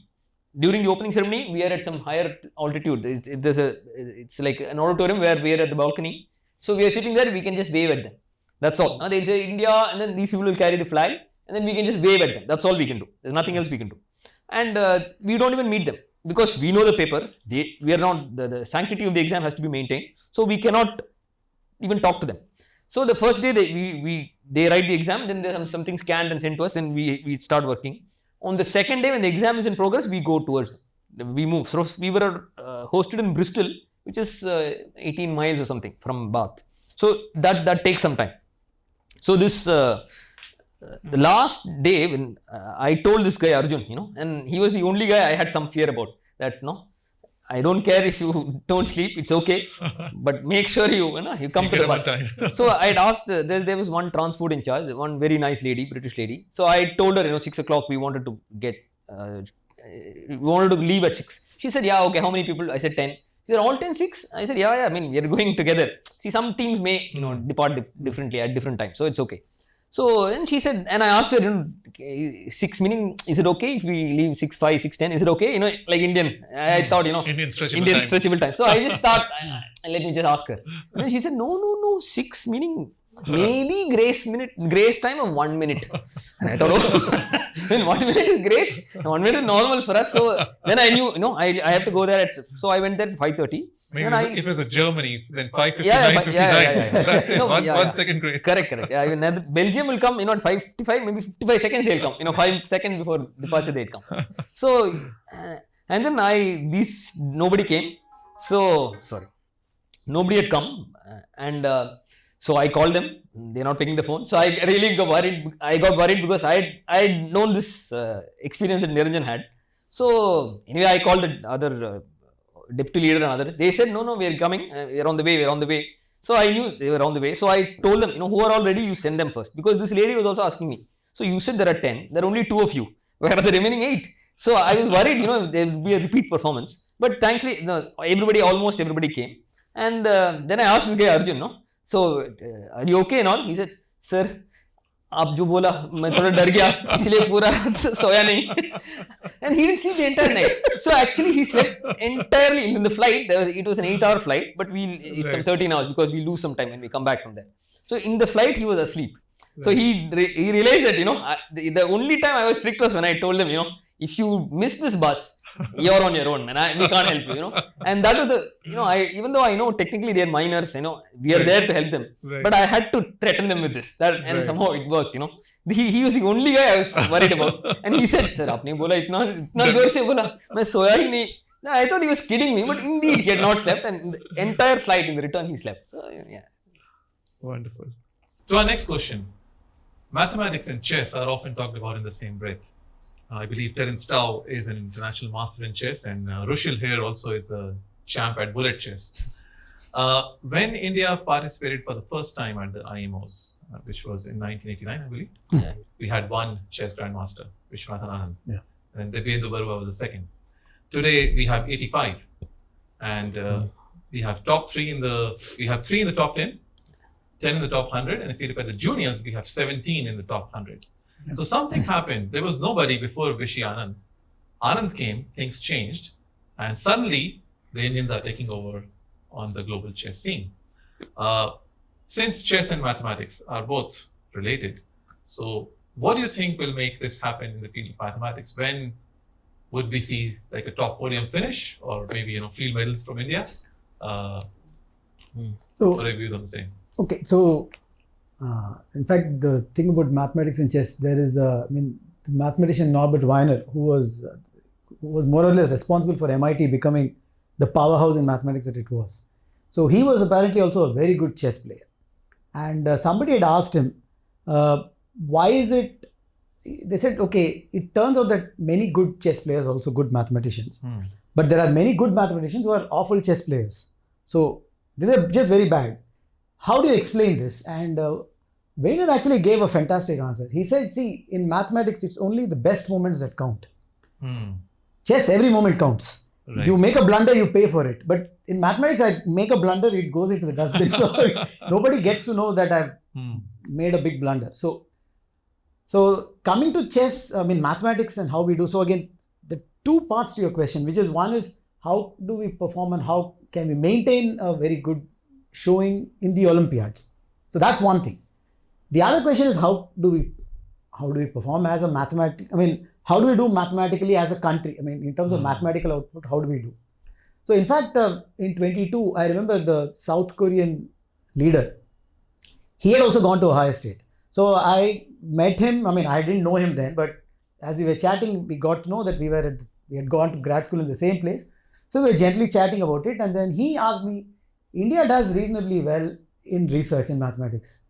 During the opening ceremony, we are at some higher altitude. It's like an auditorium where we are at the balcony. So we are sitting there, we can just wave at them. That's all. Now they'll say India, and then these people will carry the flag, and then we can just wave at them. That's all we can do. There's nothing else we can do. And we don't even meet them because we know the paper. We are not, the sanctity of the exam has to be maintained. So we cannot even talk to them. So the first day they write the exam, then there's something scanned and sent to us, then we start working. On the second day when the exam is in progress, we go towards them. We move. So we were hosted in Bristol, which is 18 miles or something from Bath. So that takes some time. So this the last day when I told this guy Arjun, and he was the only guy I had some fear about, that I don't care if you don't sleep, it's okay, but make sure you come to the bus. So I had asked, there was one transport in charge, one very nice lady, British lady. So I told her, 6 o'clock we wanted to leave at 6. She said, yeah, okay, how many people? I said 10. She said, all 10, 6? I said, yeah, I mean, we are going together. See, some teams may, depart differently at different times, so it's okay. So, and she said, and I asked her, 6 meaning, is it okay if we leave 6:05, 6:10? Is it okay? Like Indian. I thought, Indian stretchable time. So I just thought, let me just ask her. And then she said, no, 6 meaning maybe grace time of 1 minute. And I thought, 1 minute is grace, 1 minute is normal for us. So then I knew, I have to go there so I went there at 5:30. Maybe if it was a Germany, then 5:59, yeah. 59. One second grace. Correct. Yeah, Belgium will come, at 5:55, maybe 55 seconds they'll come. 5 seconds before departure they'll come. So, and then nobody came. So, sorry. Nobody had come. And so I called them. They're not picking the phone. So I really got worried. I got worried because I had known this experience that Niranjan had. So, anyway, I called the other deputy leader and others. They said, no, we are coming. We are on the way. So I knew they were on the way. So I told them, who are all ready, you send them first. Because this lady was also asking me. So you said there are 10. There are only 2 of you. Where are the remaining 8? So I was worried, there will be a repeat performance. But thankfully, almost everybody came. And then I asked this guy Arjun, so are you okay and all? He said, sir, आप जो बोला मैं थोड़ा डर गया इसलिए पूरा सोया नहीं. And he didn't sleep the entire night. So actually he slept entirely in the flight. It was an 8-hour flight, but it's some 13 hours because we lose some time when we come back from there. So in the flight he was asleep. So he realized that the only time I was strict was when I told them if you miss this bus, you're on your own, man. We can't help you, And that was even though I know technically they're minors, we are there to help them. Right. But I had to threaten them with this. And somehow it worked, He was the only guy I was worried about. And he said, sir, aapne bola itna zor se bola. Main soya hi nahi. I thought he was kidding me, but indeed he had not slept. And the entire flight in the return he slept. So, yeah. Wonderful. To our next question. Mathematics and chess are often talked about in the same breath. I believe Terence Tao is an international master in chess, and Rushil here also is a champ at bullet chess. When India participated for the first time at the IMOs, which was in 1989, I believe, we had one chess grandmaster, Vishwanathan Anand, and Debyendu Barua was the second. Today we have 85, and we have three in the top 10, 10 in the top 100, and if you look at the juniors, we have 17 in the top 100. So something happened. There was nobody before Vishy Anand. Anand came, things changed, and suddenly the Indians are taking over on the global chess scene. Since chess and mathematics are both related, so what do you think will make this happen in the field of mathematics? When would we see like a top podium finish, or maybe field medals from India? What are your views on the same? Okay, so. In fact, the thing about mathematics and chess, there is, the mathematician Norbert Wiener, who was more or less responsible for MIT becoming the powerhouse in mathematics that it was. So he was apparently also a very good chess player. And somebody had asked him, why is it, they said, okay, it turns out that many good chess players are also good mathematicians. But there are many good mathematicians who are awful chess players. So they were just very bad. How do you explain this? And Waynard actually gave a fantastic answer. He said, see, in mathematics, it's only the best moments that count. Chess, every moment counts. Right. You make a blunder, you pay for it. But in mathematics, I make a blunder, it goes into the dustbin. So nobody gets to know that I've made a big blunder. So coming to chess, I mean mathematics and how we do. So again, the two parts to your question, which is one is how do we perform and how can we maintain a very good showing in the Olympiads. So that's one thing. The other question is how do we perform as a mathematic? I mean, how do we do mathematically as a country? I mean, in terms of mathematical output, how do we do? So in fact, in 22, I remember the South Korean leader. He had also gone to Ohio State. So I met him. I mean, I didn't know him then, but as we were chatting, we got to know that we had gone to grad school in the same place. So we were gently chatting about it. And then he asked me, India does reasonably well in research in mathematics.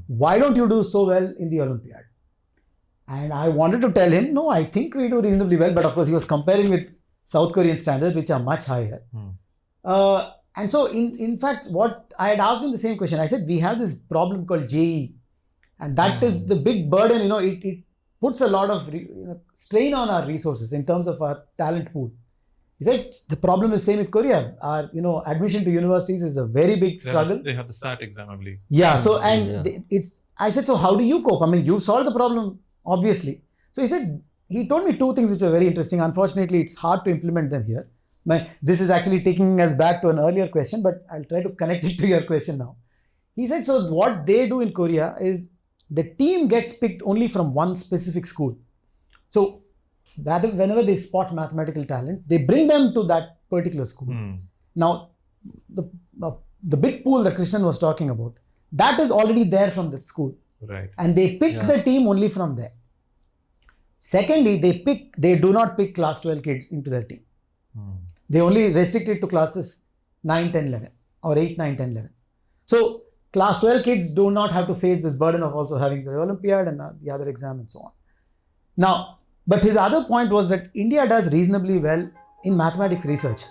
Why don't you do so well in the Olympiad? And I wanted to tell him, no, I think we do reasonably well. But of course, he was comparing with South Korean standards, which are much higher. And so, in fact, what I had asked him the same question. I said, we have this problem called JEE. And that is the big burden, it puts a lot of strain on our resources in terms of our talent pool. He said, the problem is same with Korea. Our, admission to universities is a very big struggle. They have the SAT exam, I believe. Yeah. So, I said, so how do you cope? I mean, you solved the problem, obviously. So he told me two things which were very interesting. Unfortunately, it's hard to implement them here. This is actually taking us back to an earlier question, but I'll try to connect it to your question now. He said, so what they do in Korea is the team gets picked only from one specific school. So whenever they spot mathematical talent, they bring them to that particular school. Now, the big pool that Krishnan was talking about, that is already there from that school. Right. And they pick the team only from there. Secondly, they do not pick class 12 kids into their team. They only restrict it to classes 9, 10, 11 or 8, 9, 10, 11. So class 12 kids do not have to face this burden of also having the Olympiad and the other exam and so on. Now, but his other point was that India does reasonably well in mathematics research.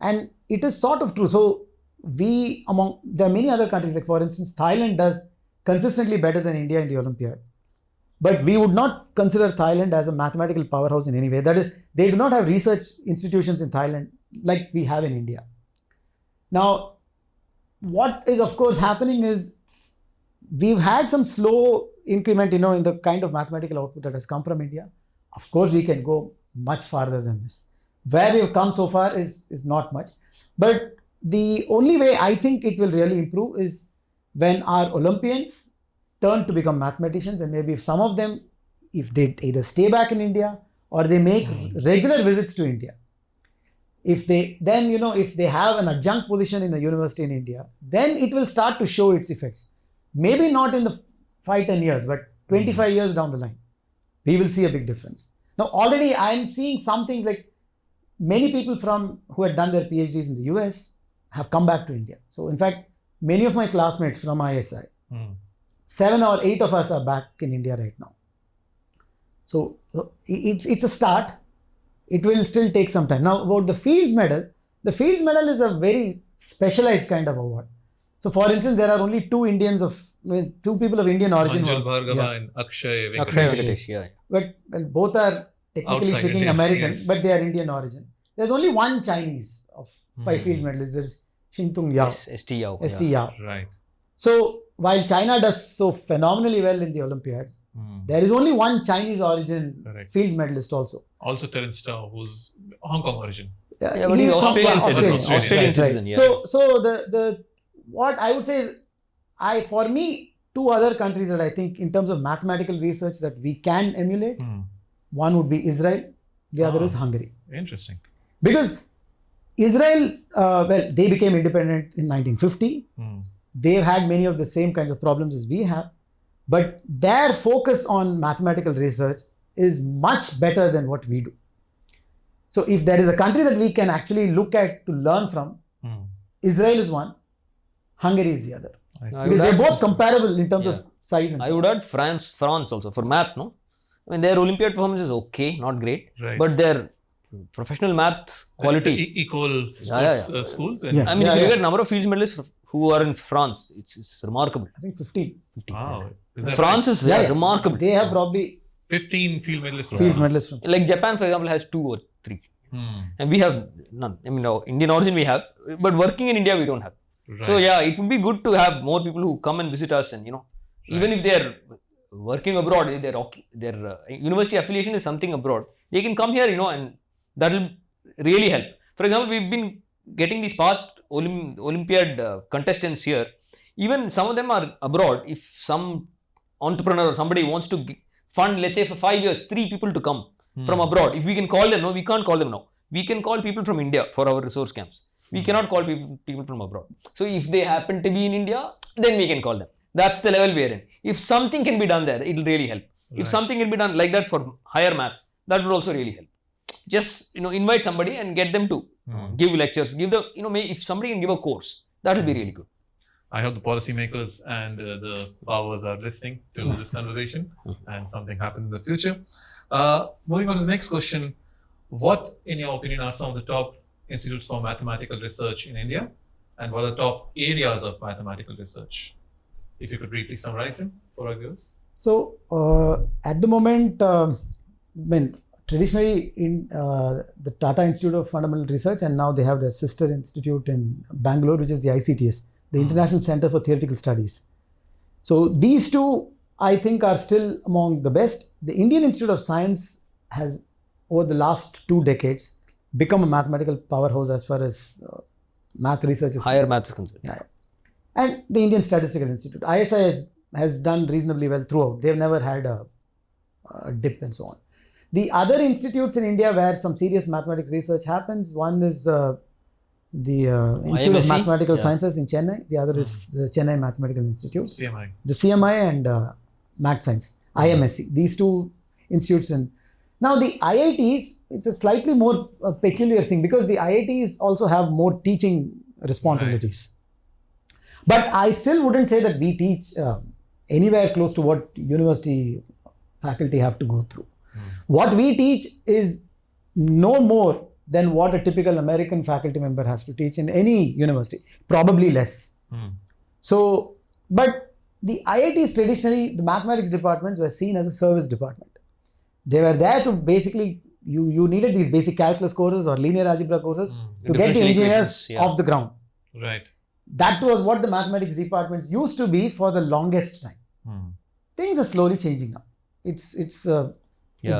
And it is sort of true. So there are many other countries, like for instance, Thailand does consistently better than India in the Olympiad. But we would not consider Thailand as a mathematical powerhouse in any way. That is, they do not have research institutions in Thailand like we have in India. Now, what is of course happening is we've had some slow increment, in the kind of mathematical output that has come from India. Of course, we can go much farther than this. Where we've come so far is not much. But the only way I think it will really improve is when our Olympians turn to become mathematicians, and maybe if some of them, if they either stay back in India or they make regular visits to India. If they have an adjunct position in a university in India, then it will start to show its effects. Maybe not in the 5-10 years, but 25 years down the line, we will see a big difference. Now, already I'm seeing some things like many people who had done their PhDs in the US have come back to India. So in fact, many of my classmates from ISI, 7 or 8 of us are back in India right now. So it's a start. It will still take some time. Now, about the Fields Medal is a very specialized kind of award. So, for instance, there are only two people of Indian origin. Manjul Bhargava and Akshay Venkatesh. But both are technically speaking India, American, but they are Indian origin. There's only one Chinese of 5 Fields medalists. There's Xingtung Yao. ST Yao. Right. So, while China does so phenomenally well in the Olympiads, there is only one Chinese origin Fields medalist also. Also Terence Tao, who's Hong Kong origin. But he's Australian citizen. Yeah. So what I would say is, for me, 2 other countries that I think in terms of mathematical research that we can emulate, one would be Israel, the other is Hungary. Interesting. Because Israel, they became independent in 1950. They've had many of the same kinds of problems as we have, but their focus on mathematical research is much better than what we do. So if there is a country that we can actually look at to learn from, Israel is one, Hungary is the other. Because they're both comparable in terms of size and I so would add France also for math, no? I mean, their Olympiad performance is okay, not great, Right. but their professional math quality. Equal schools. And Yeah. I mean, if you look at number of fields medalists who are in France, it's remarkable. I think 15. Wow. Is that France right? is Yeah. remarkable. They have probably 15 field medalists from field France. medalists from. Like Japan, for example, has 2 or 3. And we have none. I mean, no, Indian origin we have, but working in India we don't have. Right. So yeah, it would be good to have more people who come and visit us, and even if they are working abroad, their university affiliation is something abroad, they can come here, and that will really help. For example, we've been getting these past Olympiad contestants here. Even some of them are abroad. If some entrepreneur or somebody wants to fund, let's say for 5 years, 3 people to come from abroad, if we can call them, no, we can't call them now. We can call people from India for our resource camps. We cannot call people from abroad. So if they happen to be in India, then we can call them. That's the level we are in. If something can be done there, it will really help. If something can be done like that for higher math, that would also really help. Just invite somebody and get them to give lectures. Give the if somebody can give a course, that will be really good. I hope the policymakers and the powers are listening to this conversation and something happen in the future. Moving on to the next question. What, in your opinion, are some of the top institutes for mathematical research in India? And what are the top areas of mathematical research? If you could briefly summarize them for our viewers. So, at the moment, traditionally in the Tata Institute of Fundamental Research, and now they have their sister institute in Bangalore, which is the ICTS, the International Center for Theoretical Studies. So these two, I think, are still among the best. The Indian Institute of Science has, over the last 2 decades, become a mathematical powerhouse as far as math research is Higher concerned. math is concerned. Yeah. And the Indian Statistical Institute, ISI, has done reasonably well throughout. They've never had a dip and so on. The other institutes in India where some serious mathematics research happens, one is the Institute of IMSc? Mathematical Sciences in Chennai. The other is the Chennai Mathematical Institute. CMI. The CMI and Math Science, IMSc. These two institutes. Now the IITs, it's a slightly more peculiar thing because the IITs also have more teaching responsibilities. But I still wouldn't say that we teach anywhere close to what university faculty have to go through. What we teach is no more than what a typical American faculty member has to teach in any university, probably less. So, but the IITs traditionally, the mathematics departments were seen as a service department. They were there to basically, you needed these basic calculus courses or linear algebra courses to get the engineers off the ground. Right. That was what the mathematics departments used to be for the longest time. Things are slowly changing now. It's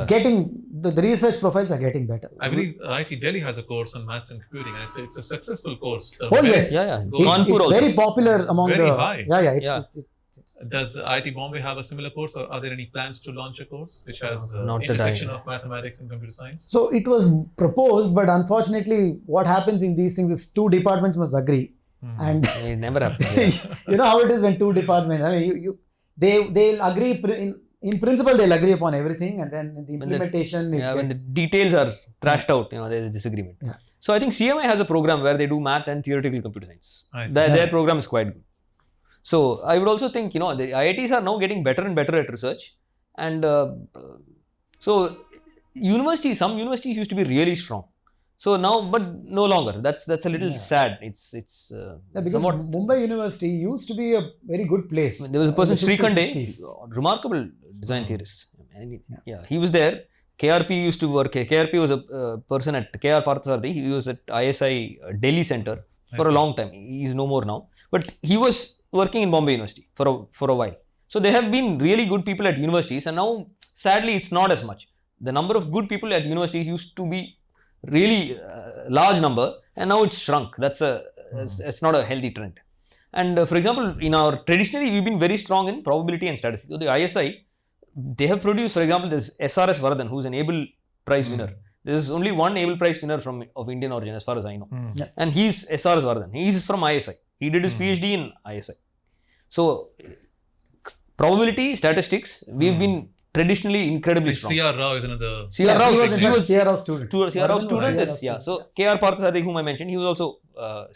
getting, the research profiles are getting better. I believe IIT Delhi has a course on maths and computing, and it's a successful course. Oh yes, it's very popular among very the high. Does IIT Bombay have a similar course, or are there any plans to launch a course which has intersection of mathematics and computer science? So it was proposed, but unfortunately, what happens in these things is 2 departments must agree, and it never happens. you know how it is when 2 departments. I mean, they'll agree in principle. They'll agree upon everything, and then in the implementation, when the details are thrashed out, there's a disagreement. So I think CMI has a program where they do math and theoretical computer science. Their program is quite good. So I would also think, the IITs are now getting better and better at research. And so some universities used to be really strong. So now, but no longer. That's a little sad. It's because Mumbai University used to be a very good place. There was a person, Srikhande, remarkable design theorist. He was there. KRP used to work. KRP was a person at KR Parthasarthi. He was at ISI Delhi Center for a long time. He is no more now. But he was working in Bombay University for a while. So there have been really good people at universities, and now sadly it's not as much. The number of good people at universities used to be really large and now it's shrunk. It's not a healthy trend. And for example, traditionally we've been very strong in probability and statistics. So the ISI, they have produced, for example, this SRS Vardhan, who's an Abel Prize winner. There is only one Abel Prize winner of Indian origin, as far as I know. And he's SRS Vardhan. He's from ISI. He did his PhD in ISI. So probability, statistics, we've been traditionally incredibly strong. C.R. Rao is another. C.R. Rao, he was in fact C.R. Rao student. C.R. Rao Varman was student C.R. is, Rao yeah. student. So K.R. Parthasarathi, whom I mentioned, he was also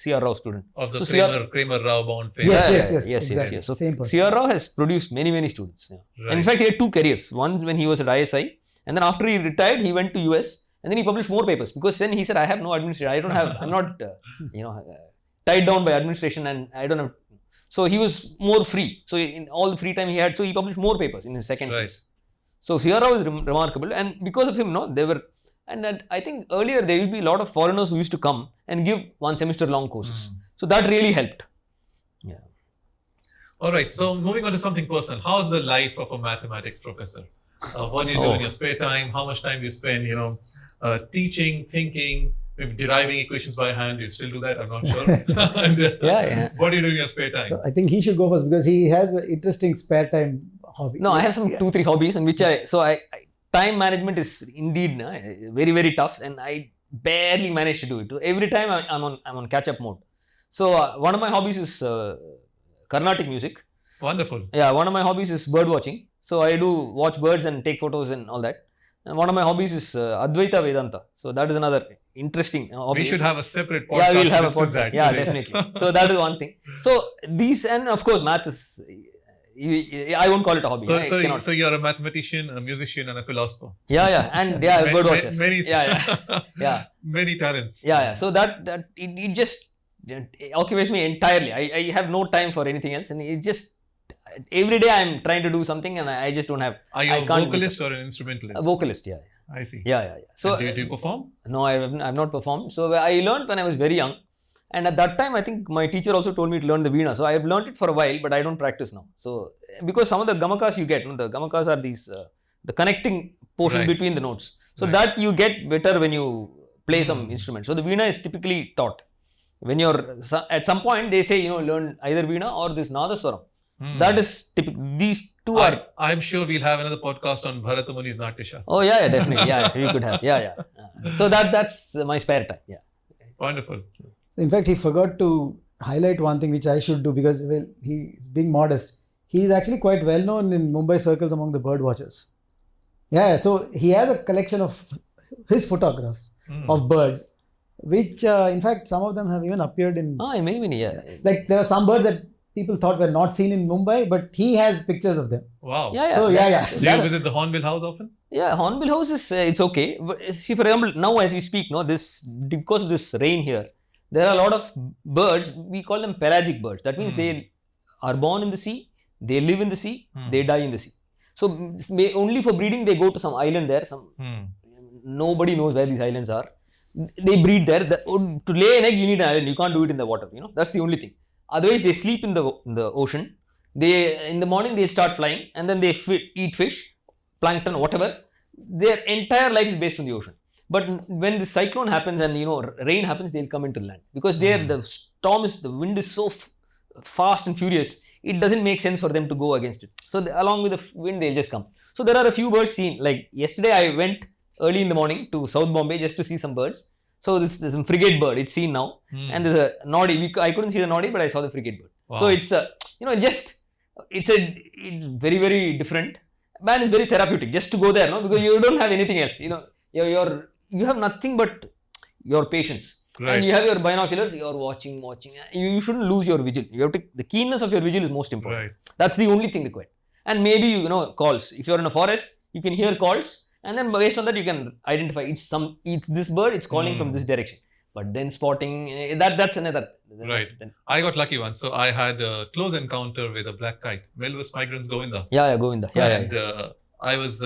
C.R. Rao student. Of the So Kramer Rao bound phase. Yes, exactly. So Same person. C.R. Rao has produced many students. Yeah. Right. And in fact, he had two careers. One when he was at ISI, and then after he retired, he went to US, and then he published more papers, because then he said, I have no administration. I'm not, tied down by administration, and I don't have. So he was more free. So in all the free time he had, so he published more papers in his second Right. phase. So C.R. Rao is remarkable, and because of him, they were, and that I think earlier there used to be a lot of foreigners who used to come and give 1 semester long courses. So that really helped. Yeah. All right. So moving on to something personal. How's the life of a mathematics professor? What do you do in your spare time? How much time do you spend, teaching, thinking, maybe deriving equations by hand? Do you still do that? I'm not sure. And, Yeah. What do you do in your spare time? So I think he should go first because he has an interesting spare time hobby. No, I have some 2-3 hobbies, in which time management is indeed very, very tough, and I barely manage to do it. Every time I'm on catch up mode. So one of my hobbies is Carnatic music. Wonderful. Yeah, one of my hobbies is bird watching. So I do watch birds and take photos and all that. And one of my hobbies is Advaita Vedanta. So that is another interesting hobby. We should have a separate podcast. Yeah, we'll have a to discuss podcast. that. Yeah, today. definitely. So that is one thing. So these, and of course math is, I won't call it a hobby. So you're a mathematician, a musician, and a philosopher. Yeah, and bird watcher. Many, Yeah. many talents. Yeah. So that it just occupies me entirely. I have no time for anything else, and it just, every day I'm trying to do something, and I just don't have. Are you I a can't vocalist or an instrumentalist? A vocalist, yeah. I see. Yeah. So And do you perform? no, I've not performed. So I learned when I was very young, and at that time I think my teacher also told me to learn the veena. So I have learned it for a while, but I don't practice now. So because some of the gamakas you get, the gamakas are these the connecting portion Right. between the notes. So Right. that you get better when you play some instrument. So the veena is typically taught. When you're at some point they say learn either veena or this nadaswaram. That is typical. These two are. I'm sure we'll have another podcast on Bharata Muni's Natya Shastra. Oh yeah, definitely. Yeah, we could have. Yeah. So that's my spare time. Yeah. Wonderful. In fact, he forgot to highlight one thing which I should do because he's being modest. He is actually quite well known in Mumbai circles among the bird watchers. Yeah, so he has a collection of his photographs of birds, which in fact some of them have even appeared in. Maybe yeah. Like there are some birds that people thought were not seen in Mumbai, but he has pictures of them. Wow. Yeah. So yeah. Do you visit the Hornbill House often? Yeah, Hornbill House is it's okay. But see, for example, now as we speak, this because of this rain here, there are a lot of birds. We call them pelagic birds. That means they are born in the sea, they live in the sea, they die in the sea. So only for breeding they go to some island there. Nobody knows where these islands are. They breed there. To lay an egg, you need an island. You can't do it in the water. That's the only thing. Otherwise, they sleep in the ocean. In the morning they start flying, and then they eat fish, plankton, whatever. Their entire life is based on the ocean. But when the cyclone happens and rain happens, they'll come into land because the wind is so fast and furious. It doesn't make sense for them to go against it. So along with the wind, they'll just come. So there are a few birds seen. Like yesterday, I went early in the morning to South Bombay just to see some birds. So there's some frigate bird. It's seen now, and there's a noddy. I couldn't see the noddy, but I saw the frigate bird. Wow. So it's it's very, very different. Man, it's very therapeutic just to go there, because you don't have anything else. You have nothing but your patience, Right. and you have your binoculars. You're watching. You shouldn't lose your vigil. You have to. The keenness of your vigil is most important. Right. That's the only thing required. And maybe calls. If you're in a forest, you can hear calls. And then based on that, you can identify it's this bird, it's calling from this direction. But then spotting, that's another. Right. I got lucky once. So I had a close encounter with a black kite. Melvis migrans Govinda. Yeah, Govinda. Yeah. And I was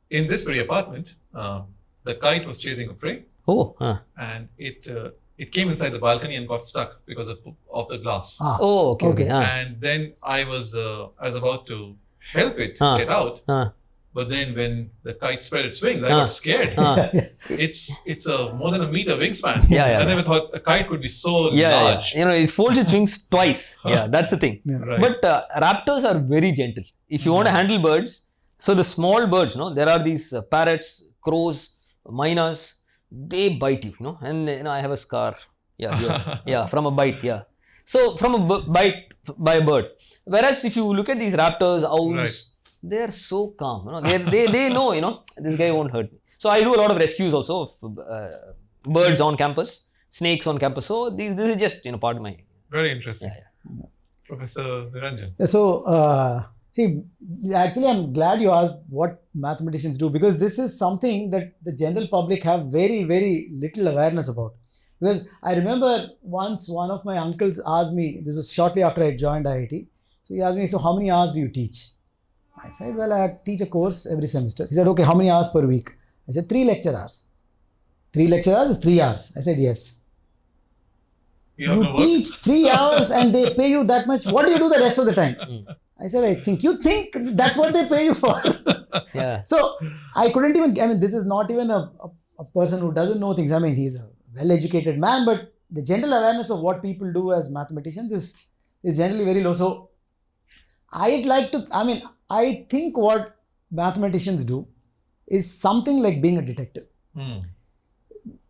in this very apartment. The kite was chasing a prey. Oh. And it came inside the balcony and got stuck because of the glass. Oh, okay. And then I was about to help it get out. But then when the kite spread its wings, I got scared. It's a more than a meter wingspan. Yeah. I never thought a kite could be so large. It folds its wings twice. Yeah, that's the thing. Yeah. Right. But raptors are very gentle. If you want to handle birds, so the small birds, there are these parrots, crows, mynas, they bite you, and I have a scar. Yeah, from a bite. Yeah. So from a bite by a bird. Whereas if you look at these raptors, owls, Right. they're so calm. They know, this guy won't hurt me. So I do a lot of rescues also of birds on campus, snakes on campus. So this is just, part of my... Very interesting. Yeah. Professor Niranjan. So, see, actually, I'm glad you asked what mathematicians do, because this is something that the general public have very, very little awareness about. Because I remember once one of my uncles asked me, this was shortly after I joined IIT, so he asked me, so how many hours do you teach? I said, well, I teach a course every semester. He said, okay, how many hours per week? I said, 3 lecture hours. 3 lecture hours is 3 hours. I said, yes. You teach 3 hours and they pay you that much. What do you do the rest of the time? I said, you think that's what they pay you for? Yeah. So I couldn't even, this is not even a person who doesn't know things. He's a well-educated man, but the general awareness of what people do as mathematicians is generally very low. So I'd like to, I think what mathematicians do is something like being a detective.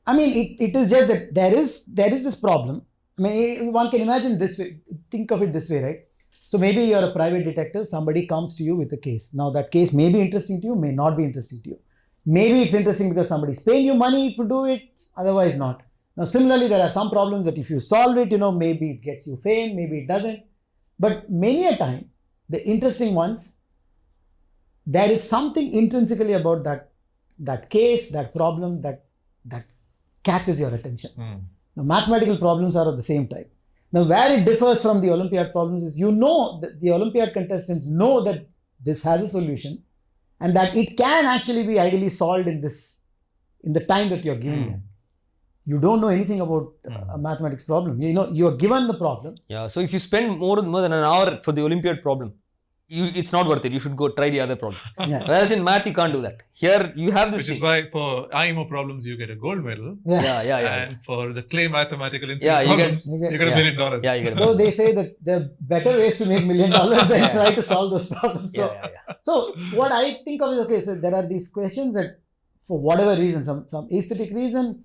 It is just that there is this problem. One can imagine this way, think of it this way, right? So maybe you're a private detective, somebody comes to you with a case. Now that case may be interesting to you, may not be interesting to you. Maybe it's interesting because somebody's paying you money to do it, otherwise not. Now similarly, there are some problems that if you solve it, maybe it gets you fame, maybe it doesn't. But many a time, the interesting ones, there is something intrinsically about that case, that problem that catches your attention. Now, mathematical problems are of the same type. Now, where it differs from the Olympiad problems is, that the Olympiad contestants know that this has a solution and that it can actually be ideally solved in the time that you're giving them. You don't know anything about a mathematics problem. You're given the problem. Yeah. So if you spend more than an hour for the Olympiad problem, it's not worth it. You should go try the other problem. Yeah. Whereas in math, you can't do that. Here, you have this. Which is why for IMO problems, you get a gold medal. Yeah. And for the clay mathematical incident problems, you get $1 million. Yeah, you get Though they say that there are better ways to make $1 million than try to solve those problems. So what I think of is, okay, so there are these questions that for whatever reason, some aesthetic reason,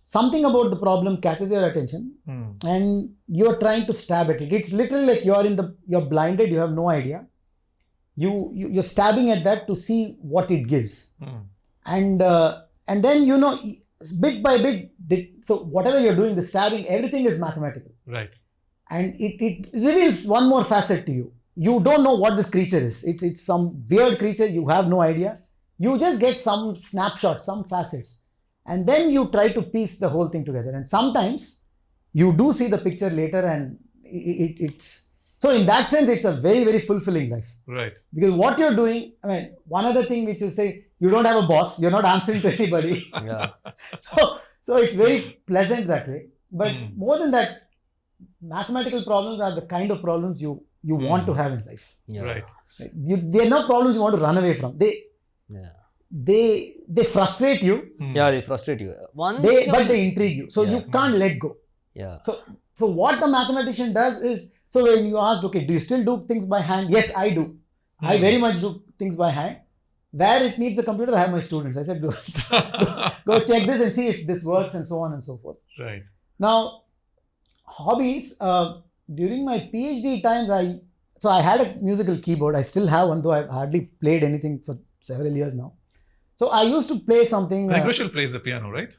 something about the problem catches your attention and you're trying to stab at it. It's literally like you're blinded, you have no idea. You're stabbing at that to see what it gives. And then, bit by bit, so whatever you're doing, the stabbing, everything is mathematical. Right. And it reveals one more facet to you. You don't know what this creature is. It's some weird creature, you have no idea. You just get some snapshots, some facets. And then you try to piece the whole thing together. And sometimes you do see the picture later and it's... So in that sense, it's a very, very fulfilling life. Right. Because what you're doing, one other thing which is, say, you don't have a boss, you're not answering to anybody. Yeah. So it's very pleasant that way. But more than that, mathematical problems are the kind of problems you want to have in life. Yeah. Right. They're not problems you want to run away from. They frustrate you. Yeah, they frustrate you. But they intrigue you. So you can't let go. Yeah. So what the mathematician does is, so when you asked, okay, do you still do things by hand? Yes, I do. I very much do things by hand. Where it needs a computer, I have my students. I said, go check this and see if this works and so on and so forth. Right. Now, hobbies, during my PhD times, I had a musical keyboard. I still have one, though I've hardly played anything for several years now. So I used to play something. Krishnan plays the piano, right?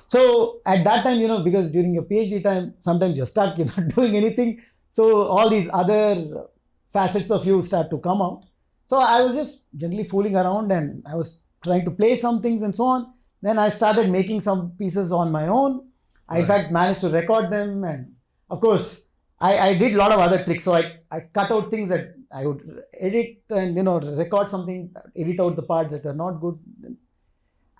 So at that time, because during your PhD time, sometimes you're stuck, you're not doing anything. So all these other facets of you start to come out. So I was just generally fooling around and I was trying to play some things and so on. Then I started making some pieces on my own. I in fact managed to record them, and of course I did a lot of other tricks. So I cut out things that I would edit and record something, edit out the parts that are not good.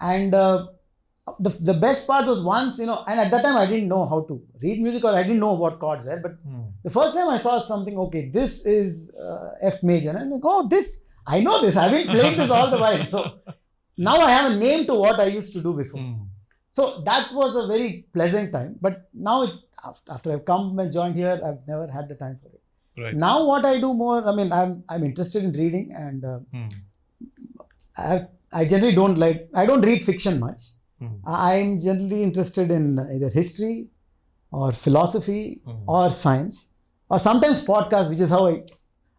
And the best part was once, and at that time I didn't know how to read music, or I didn't know what chords were, but the first time I saw something, okay, this is F major, and I'm like, oh, I know this, I've been playing this all the while. So now I have a name to what I used to do before. So that was a very pleasant time, but now it's, after I've come and joined here, I've never had the time for it. Right. Now what I do more, I'm interested in reading, and I generally I don't read fiction much. I'm generally interested in either history or philosophy or science, or sometimes podcasts, which is how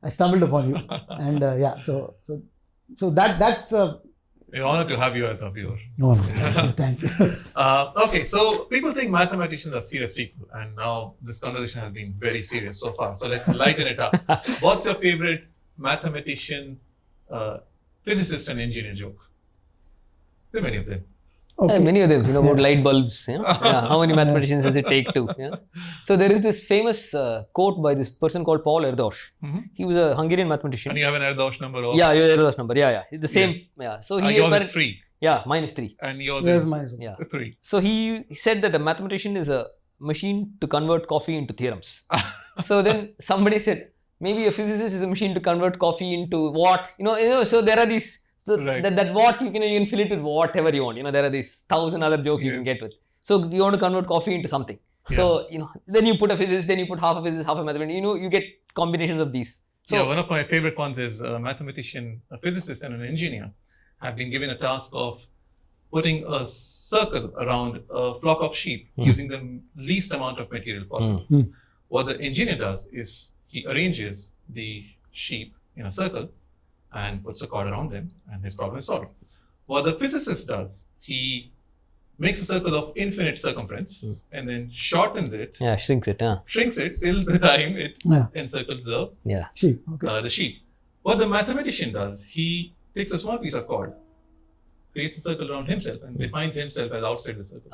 I stumbled upon you, and so that's We're honored to have you as our viewer. no, thank you. Okay, so people think mathematicians are serious people, and now this conversation has been very serious so far. So let's lighten it up. What's your favorite mathematician, physicist, and engineer joke? There are many of them. Okay. Many of them, about light bulbs. How many mathematicians does it take to? So there is this famous quote by this person called Paul Erdős. He was a Hungarian mathematician. And you have an Erdős number also? Yeah, your Erdős number. Yeah. The same. Yes. Yeah. So he yours is 3. Yeah, mine is 3. And yours Yes, is mine is 3. So he said that a mathematician is a machine to convert coffee into theorems. So then somebody said, maybe a physicist is a machine to convert coffee into what? So there are these. So Right. that what you can fill it with whatever you want. There are these 1,000 other jokes you can get with. So you want to convert coffee into something. So then you put a physicist, then you put half a physicist, half a mathematician. You get combinations of these. So Yeah, one of my favorite ones is a mathematician, a physicist, and an engineer have been given a task of putting a circle around a flock of sheep using the least amount of material possible. What the engineer does is he arranges the sheep in a circle and puts a cord around them, and his problem is solved. What the physicist does, he makes a circle of infinite circumference and then shortens it, shrinks it. shrinks it till the time it encircles Sheep. Okay. the sheep. What the mathematician does, he takes a small piece of cord, creates a circle around himself, and defines himself as outside the circle.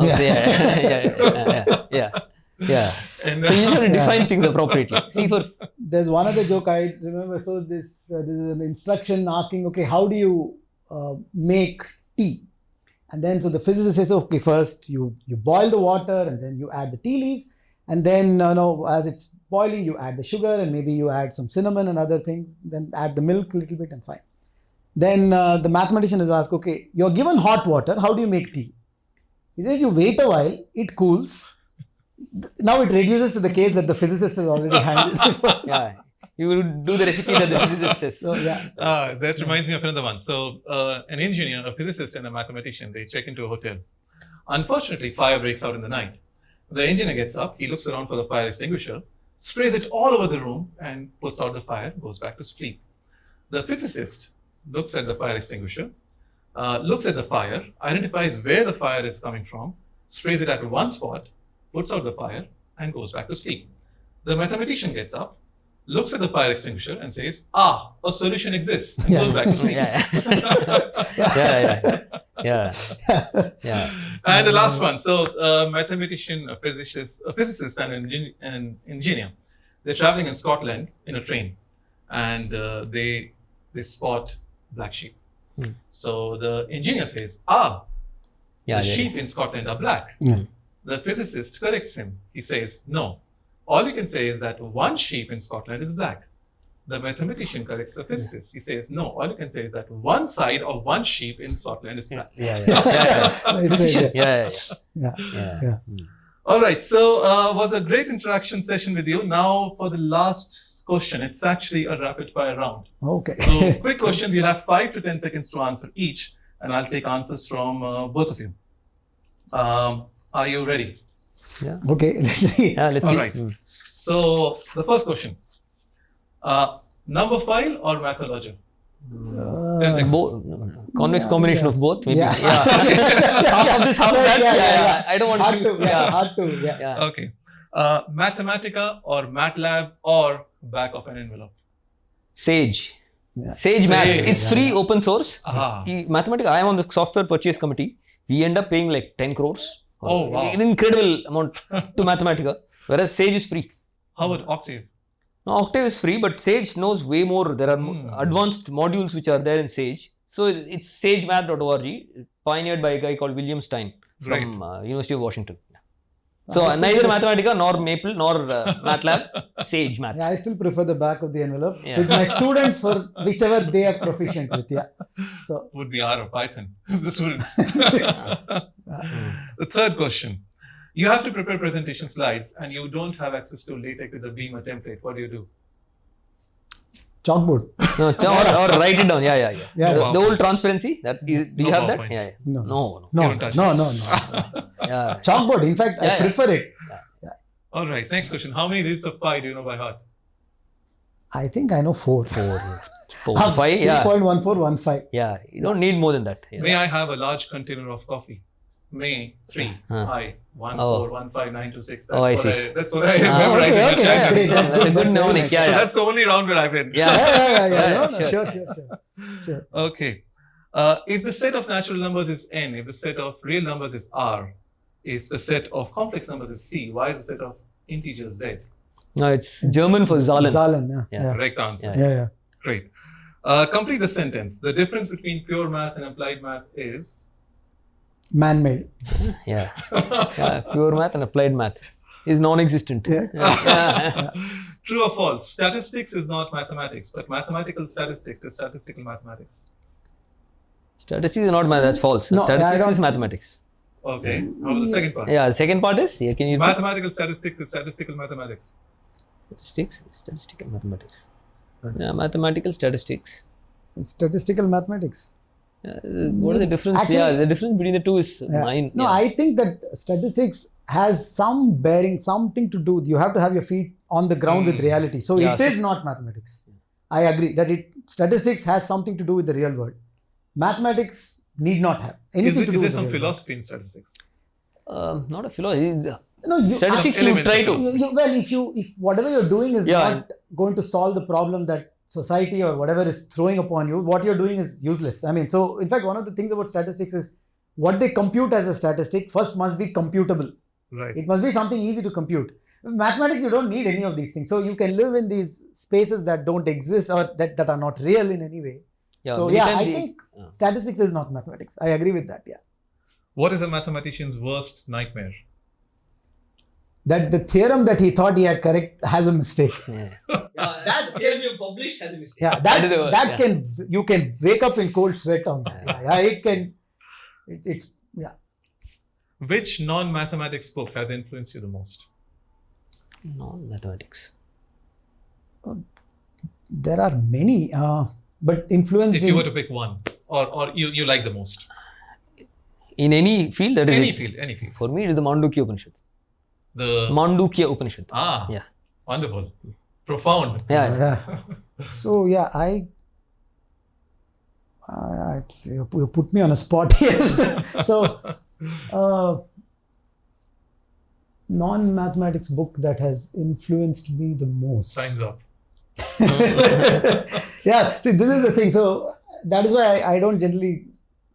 Yeah. And, So you just have to define things appropriately. See, for There's one other joke I remember. So this is an instruction asking, okay, how do you make tea? And then so the physicist says, okay, first you boil the water, and then you add the tea leaves, and then as it's boiling, you add the sugar, and maybe you add some cinnamon and other things. Then add the milk a little bit, and fine. Then the mathematician is asked, okay, you're given hot water. How do you make tea? He says, you wait a while, it cools. Now it reduces to the case that the physicist has already handled. you will do the recipe that the physicist says. So that reminds me of another one. So an engineer, a physicist, and a mathematician, they check into a hotel. Unfortunately, fire breaks out in the night. The engineer gets up, he looks around for the fire extinguisher, sprays it all over the room, and puts out the fire, goes back to sleep. The physicist looks at the fire extinguisher, looks at the fire, identifies where the fire is coming from, sprays it at one spot, puts out the fire, and goes back to sleep. The mathematician gets up, looks at the fire extinguisher, and says, a solution exists, and goes back to sleep. And the last one. So, a mathematician, a physicist, and an engineer, they're traveling in Scotland in a train, and they spot black sheep. So the engineer says, the sheep in Scotland are black. The physicist corrects him. He says, no, all you can say is that one sheep in Scotland is black. The mathematician corrects the physicist. He says, no, all you can say is that one side of one sheep in Scotland is black. All right. So was a great interaction session with you. Now for the last question, it's actually a rapid fire round. Okay. So quick questions. You'll have 5 to 10 seconds to answer each, and I'll take answers from both of you. Are you ready? Okay. Let's see. Let's All see. right. So the first question: number file or mathologer? 10 seconds. Convex combination of both, maybe. Yeah. Half of this, half of that. I don't want to choose. Hard to. Okay. Mathematica or MATLAB or back of an envelope? Sage. Sage Math. It's free, open source. Mathematica, I am on the software purchase committee. We end up paying like 10 crores. Oh, wow. An incredible amount to Mathematica. Whereas Sage is free. How about Octave? No, Octave is free, but Sage knows way more. There are advanced modules which are there in Sage. So it's sagemath.org, pioneered by a guy called William Stein from University of Washington. So neither Mathematica nor Maple nor MATLAB, Sage Math. I still prefer the back of the envelope with my students for whichever they are proficient with. So would be R or Python. The students. The third question. You have to prepare presentation slides and you don't have access to LaTeX with the Beamer template. What do? Chalkboard. No, or write it down. The old transparency. That do you have that? No. Chalkboard. In fact, I prefer it. All right. Next question. How many digits of pi do you know by heart? I think I know 4. 4, 5, yeah. 3.1415. Yeah, you don't need more than that. Yeah. May I have a large container of coffee? May 3, I 1, Oh. 4, 1, 5, 9, 2, 6. Oh, I see. That's what I memorized. okay, in okay, the that's Shang great. Habits. That's That's a good. good That's very mnemonic. nice. Yeah, So yeah. that's the only round where I've been. Yeah. No, no, Sure. sure. Okay. If the set of natural numbers is n, if the set of real numbers is r, if the set of complex numbers is c, why is the set of integers z? No, it's German for Zahlen. Zahlen, Yeah. yeah. Correct answer. Yeah. Great. Complete the sentence. The difference between pure math and applied math is? Man-made. Yeah. Pure math and applied math is non-existent. Yeah. True or false? Statistics is not mathematics, but mathematical statistics is statistical mathematics. Statistics is not math, that's false. No, I Statistics don't- is mathematics. Okay. How about the second part? Yeah, the second part is, can you Mathematical statistics is statistical mathematics. Statistical mathematics. Yeah, mathematical statistics. Statistical mathematics. What is the difference? Actually- The difference between the two is Yeah. mine. No, I think that statistics has some bearing, something to do. You have to have your feet on the ground with reality. So Yeah, it is not mathematics. I agree that statistics has something to do with the real world. Mathematics need not have anything to do Is there with some the real philosophy in statistics? Not a philosophy. world. No, Statistics Some you elements try of to. philosophy. if whatever you're doing is Yeah. not going to solve the problem that society or whatever is throwing upon you, what you're doing is useless. I mean, so in fact, one of the things about statistics is what they compute as a statistic first must be computable. Right. It must be something easy to compute. Mathematics, you don't need any of these things. So you can live in these spaces that don't exist or that are not real in any way. So many yeah, times I the- think statistics is not mathematics. I agree with that. Yeah. What is a mathematician's worst nightmare? That the theorem that he thought he had correct has a mistake. That theorem you published has a mistake. Yeah, you can wake up in cold sweat on that. Yeah, it can. It's yeah. Which non-mathematics book has influenced you the most? Non-mathematics. There are many, but influence. If you were to pick one, or you like the most? In any field, that is Any it. field, any field. For me, it is the Mandukya Upanishad. The Mandukya Upanishad. Yeah. Wonderful, profound. Yeah. So yeah, you put me on a spot here. So non-mathematics book that has influenced me the most. Signs up. Yeah, see, this is the thing. So that is why I don't generally.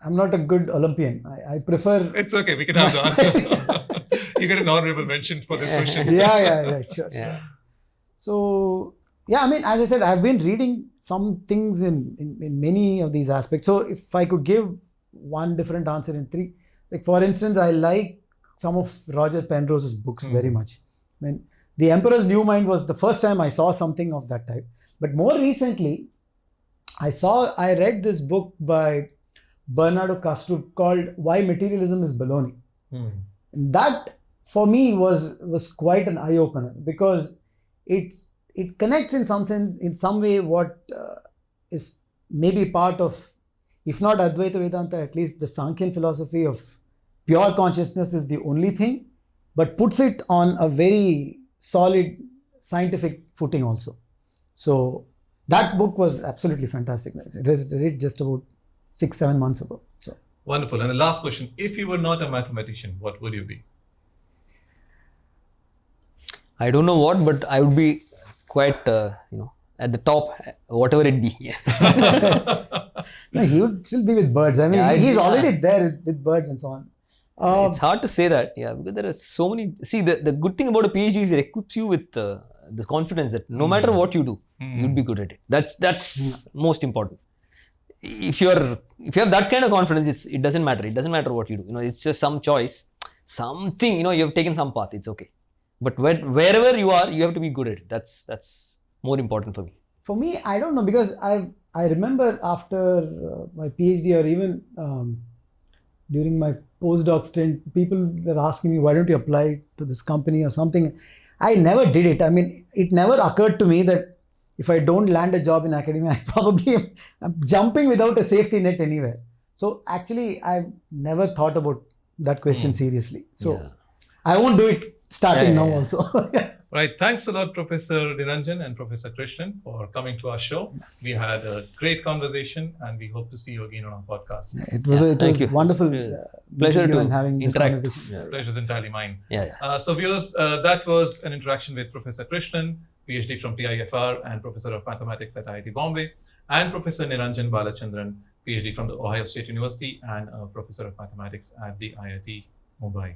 I'm not a good Olympian. I prefer. It's okay. We can have the answer. You get an honorable mention for this question. Yeah, right, sure. Yeah. So yeah, I mean, as I said, I've been reading some things in many of these aspects. So if I could give one different answer in 3, like for instance, I like some of Roger Penrose's books very much. I mean, The Emperor's New Mind was the first time I saw something of that type. But more recently, I read this book by Bernardo Kastrup called Why Materialism is Baloney. And that for me was quite an eye-opener because it connects in some sense, in some way, what is maybe part of, if not Advaita Vedanta, at least the Sankhyan philosophy of pure consciousness is the only thing, but puts it on a very solid scientific footing also. So that book was absolutely fantastic. It was read just about 6-7 months ago. So. Wonderful. And the last question, if you were not a mathematician, what would you be? I don't know what, but I would be quite, at the top, whatever it be. No, he would still be with birds. I mean, he's already there with birds and so on. It's hard to say that, because there are so many. See, the good thing about a PhD is it equips you with the confidence that no matter what you do, you'll be good at it. That's most important. If you have that kind of confidence, it doesn't matter. It doesn't matter what you do. It's just some choice, something. You have taken some path. It's okay. But wherever you are, you have to be good at it. That's more important for me. For me, I don't know, because I remember after my PhD or even during my postdoc stint, people were asking me, why don't you apply to this company or something? I never did it. I mean, it never occurred to me that if I don't land a job in academia, I probably am jumping without a safety net anywhere. So actually, I've never thought about that question seriously. So I won't do it starting now also. Right. Thanks a lot, Professor Niranjan and Professor Krishnan, for coming to our show. We had a great conversation, and we hope to see you again on our podcast. It was thank you. wonderful. Pleasure meeting you to and having this interact. conversation. Yeah. Pleasure is entirely mine. Yeah. So viewers, that was an interaction with Professor Krishnan, PhD from TIFR and Professor of Mathematics at IIT Bombay, and Professor Niranjan Balachandran, PhD from the Ohio State University and a Professor of Mathematics at the IIT Mumbai.